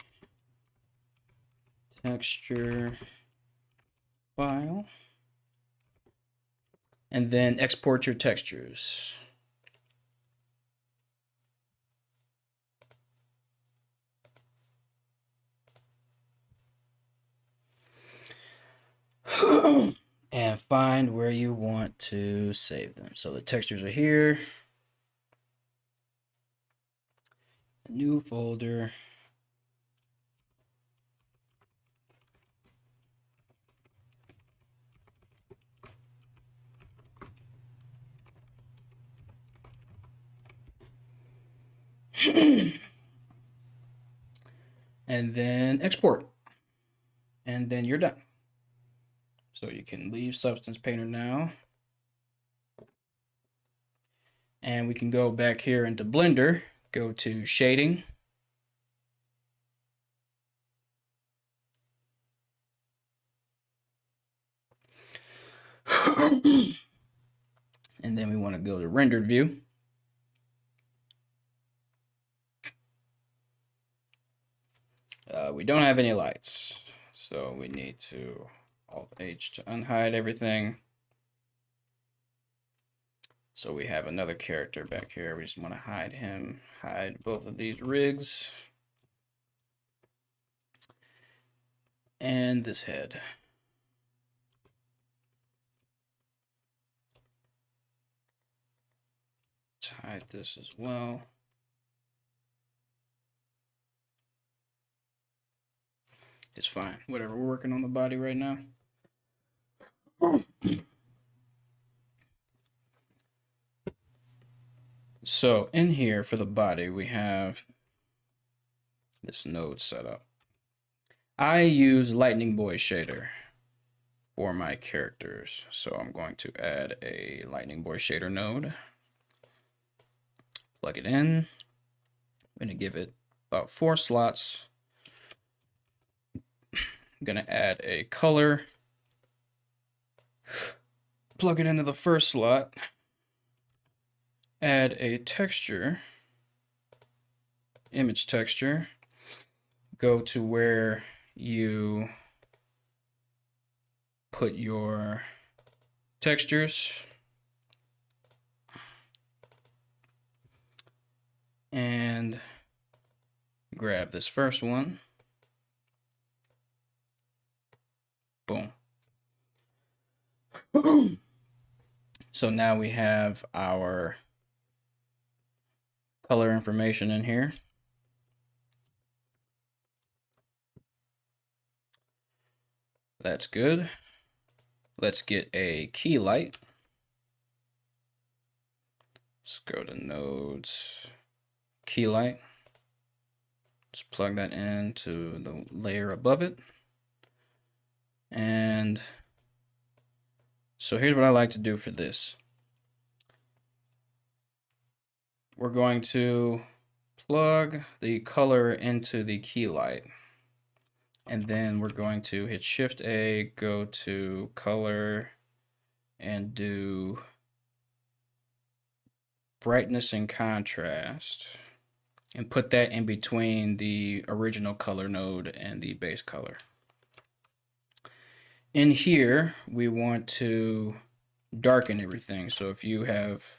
texture file. And then export your textures. And find where you want to save them. So the textures are here. New folder. And then export. And then you're done. So you can leave Substance Painter now. And we can go back here into Blender, go to Shading. And then we want to go to Rendered View. We don't have any lights, so we need to Alt-H to unhide everything. So we have another character back here. We just want to hide him, hide both of these rigs. And this head. Let's hide this as well. It's fine. Whatever, we're working on the body right now. So in here for the body, we have this node set up. I use Lightning Boy shader for my characters. So I'm going to add a Lightning Boy shader node. Plug it in. I'm going to give it about 4 slots. I'm going to add a color. Plug it into the first slot. Add a texture. Image texture. Go to where you put your textures. And grab this first one. Boom. So now we have our color information in here. That's good. Let's get a key light. Let's go to nodes, key light. Let's plug that into the layer above it. And so here's what I like to do for this. We're going to plug the color into the key light. And then we're going to hit Shift A, go to color, and do brightness and contrast. And put that in between the original color node and the base color. In here, we want to darken everything. So if you have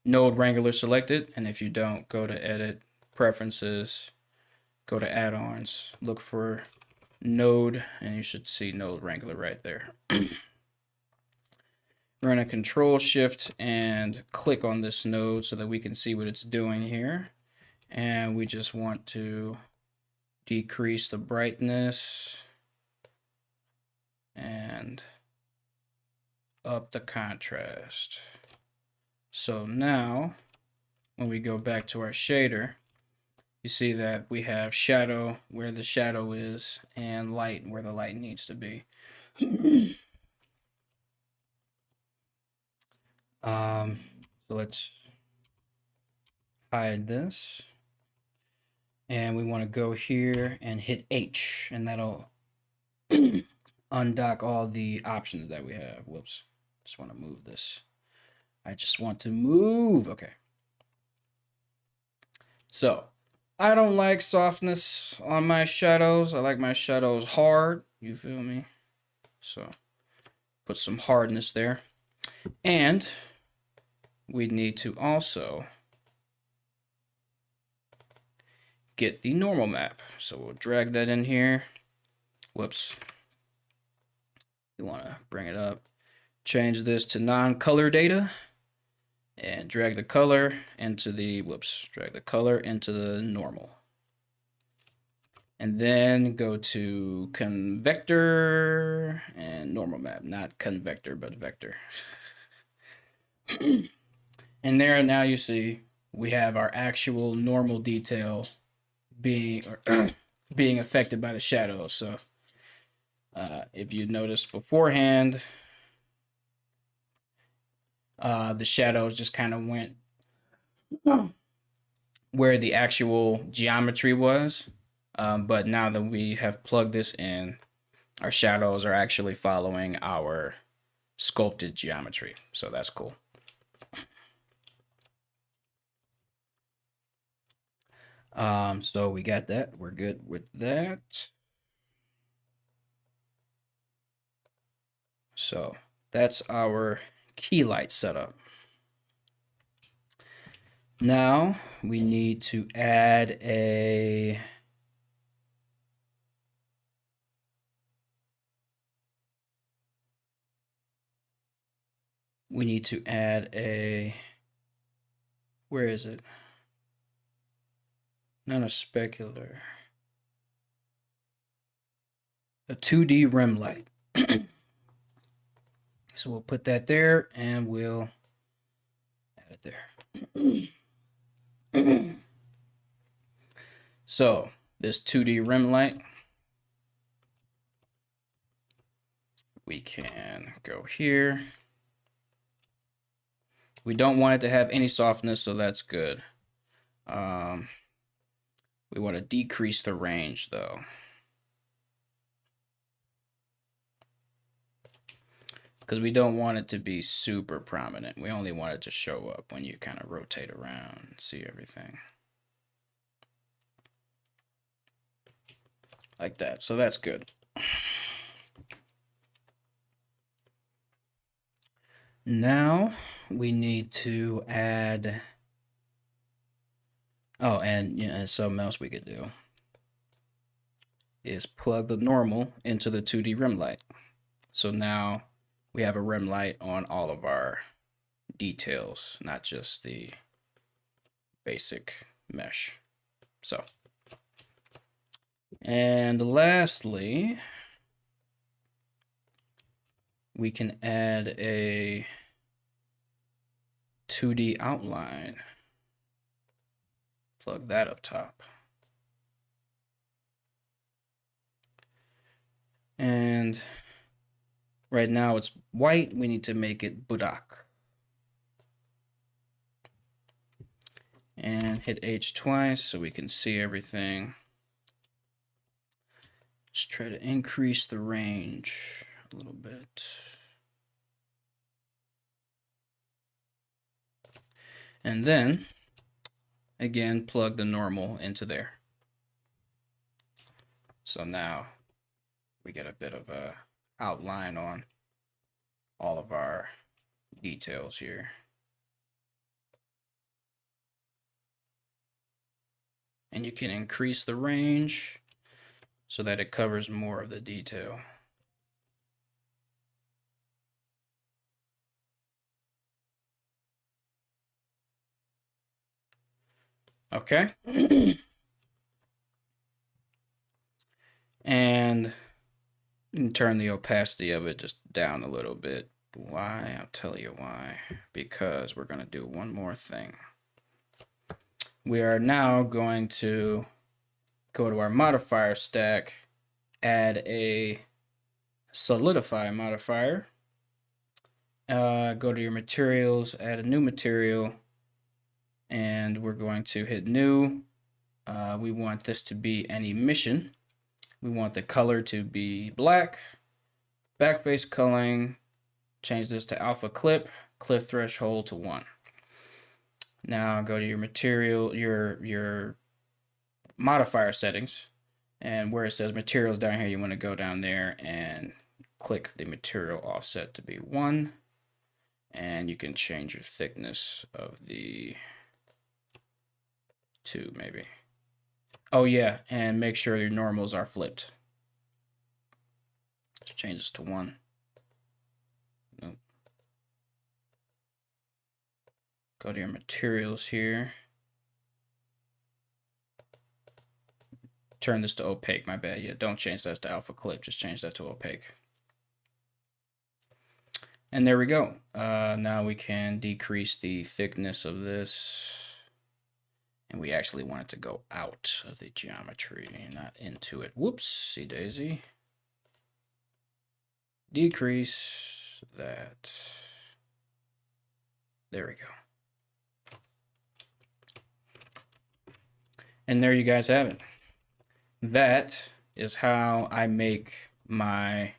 Node Wrangler selected, and if you don't, go to Edit, Preferences, go to Add-ons, look for Node, and you should see Node Wrangler right there. We're going to Control Shift and click on this node so that we can see what it's doing here. And we just want to decrease the brightness and up the contrast. So now, when we go back to our shader, you see that we have shadow where the shadow is and light where the light needs to be. So let's hide this. And we want to go here and hit H, and that'll undock all the options that we have. Whoops. Just want to move this. I just want to move. Okay. So, I don't like softness on my shadows. I like my shadows hard. You feel me? So, put some hardness there. And we need to also get the normal map. So we'll drag that in here. Whoops. You want to bring it up. Change this to non-color data. And drag the color into the, drag the color into the normal. And then go to convector and normal map. Not convector, but vector. And there now you see we have our actual normal detail being being affected by the shadows. So if you noticed beforehand, the shadows just kind of went where the actual geometry was. But now that we have plugged this in, our shadows are actually following our sculpted geometry. So that's cool. So we got that. We're good with that. So that's our key light setup. Now we need to add a where is it? Not a specular. A 2D rim light. So we'll put that there and we'll add it there. So this 2D rim light, we can go here. We don't want it to have any softness, so that's good. We want to decrease the range though. Because we don't want it to be super prominent. We only want it to show up when you kind of rotate around and see everything. Like that. So that's good. Now we need to add... Oh, and you know, something else we could do is plug the normal into the 2D rim light. So now we have a rim light on all of our details, not just the basic mesh. So, and lastly, we can add a 2D outline. Plug that up top. And right now it's white. We need to make it Budak. And hit H twice so we can see everything. Let's try to increase the range a little bit. And then, again, plug the normal into there. So now we get a bit of a outline on all of our details here. And you can increase the range so that it covers more of the detail. Okay. And you can turn the opacity of it just down a little bit. Why? I'll tell you why. Because we're going to do one more thing. We are now going to go to our modifier stack, add a solidify modifier. Go to your materials, add a new material, and we're going to hit new. We want this to be an emission. We want the color to be black. Backface culling, change this to alpha clip threshold to 1. Now go to your material, your modifier settings, and where it says materials down here, you want to go down there and click the material offset to be 1. And you can change your thickness of the 2 maybe. Oh yeah, and make sure your normals are flipped. Let's change this to 1. Nope. Go to your materials here. Turn this to opaque, my bad. Yeah, don't change that to alpha clip, just change that to opaque. And there we go. Now we can decrease the thickness of this. And we actually want it to go out of the geometry, not into it. Whoopsie daisy. Decrease that. There we go. And there you guys have it. That is how I make my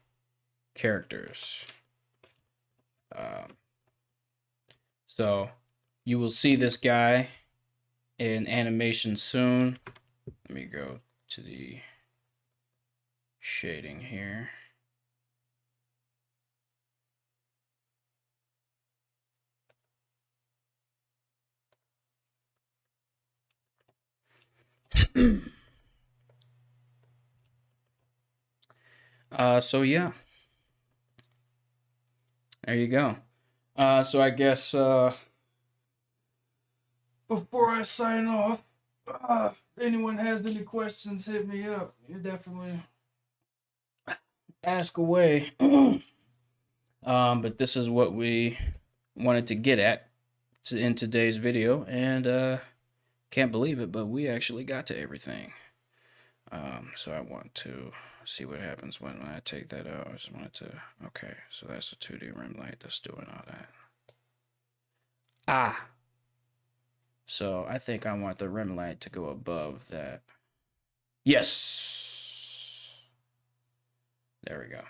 characters. So you will see this guy in animation soon. Let me go to the shading here. So yeah, there you go. So I guess before I sign off, if anyone has any questions, hit me up. You definitely ask away. But this is what we wanted to get at in today's video, and can't believe it, but we actually got to everything. So I want to see what happens when I take that out. I just wanted to, okay, so that's a 2D rim light that's doing all that. So I think I want the rim light to go above that. Yes. There we go.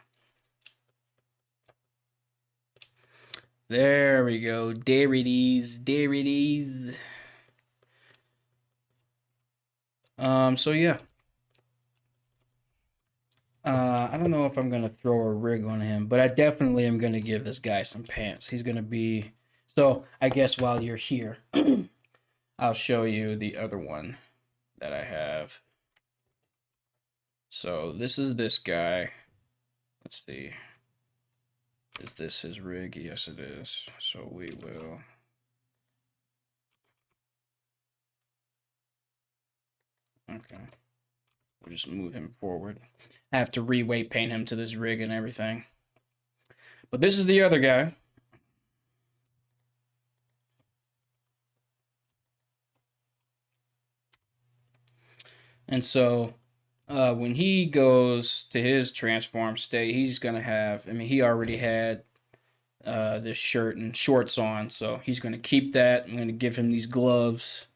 There we go. There it is. There it is. So yeah. I don't know if I'm gonna throw a rig on him, but I definitely am gonna give this guy some pants. He's gonna be, so I guess while you're here, I'll show you the other one that I have. So this is this guy. Let's see. Is this his rig? Yes, it is. So we will. Okay. We'll just move him forward. I have to re-weight paint him to this rig and everything. But this is the other guy. And so when he goes to his transform state, he's going to have, I mean, he already had this shirt and shorts on. So he's going to keep that. I'm going to give him these gloves.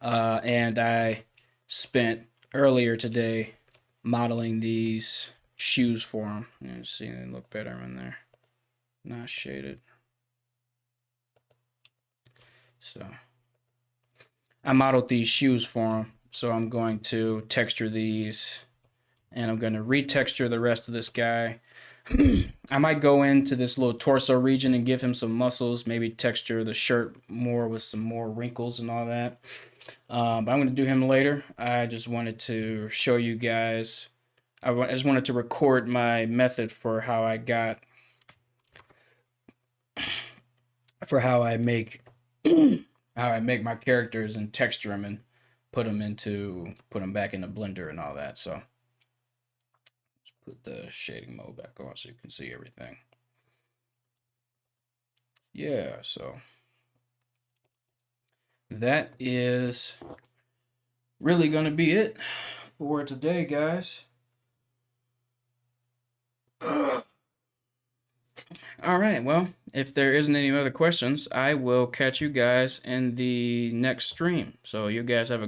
And I spent earlier today modeling these shoes for him. You see, they look better in there. Not shaded. So I modeled these shoes for him. So I'm going to texture these, and I'm going to retexture the rest of this guy. I might go into this little torso region and give him some muscles, maybe texture the shirt more with some more wrinkles and all that. But I'm going to do him later. I just wanted to show you guys. I just wanted to record my method for how I got, for how I make, how I make my characters and texture them and put them back in the blender and all that. So put the shading mode back on so you can see everything. Yeah, so that is really gonna be it for today, guys. All right, well, if there isn't any other questions, I will catch you guys in the next stream. So you guys have a good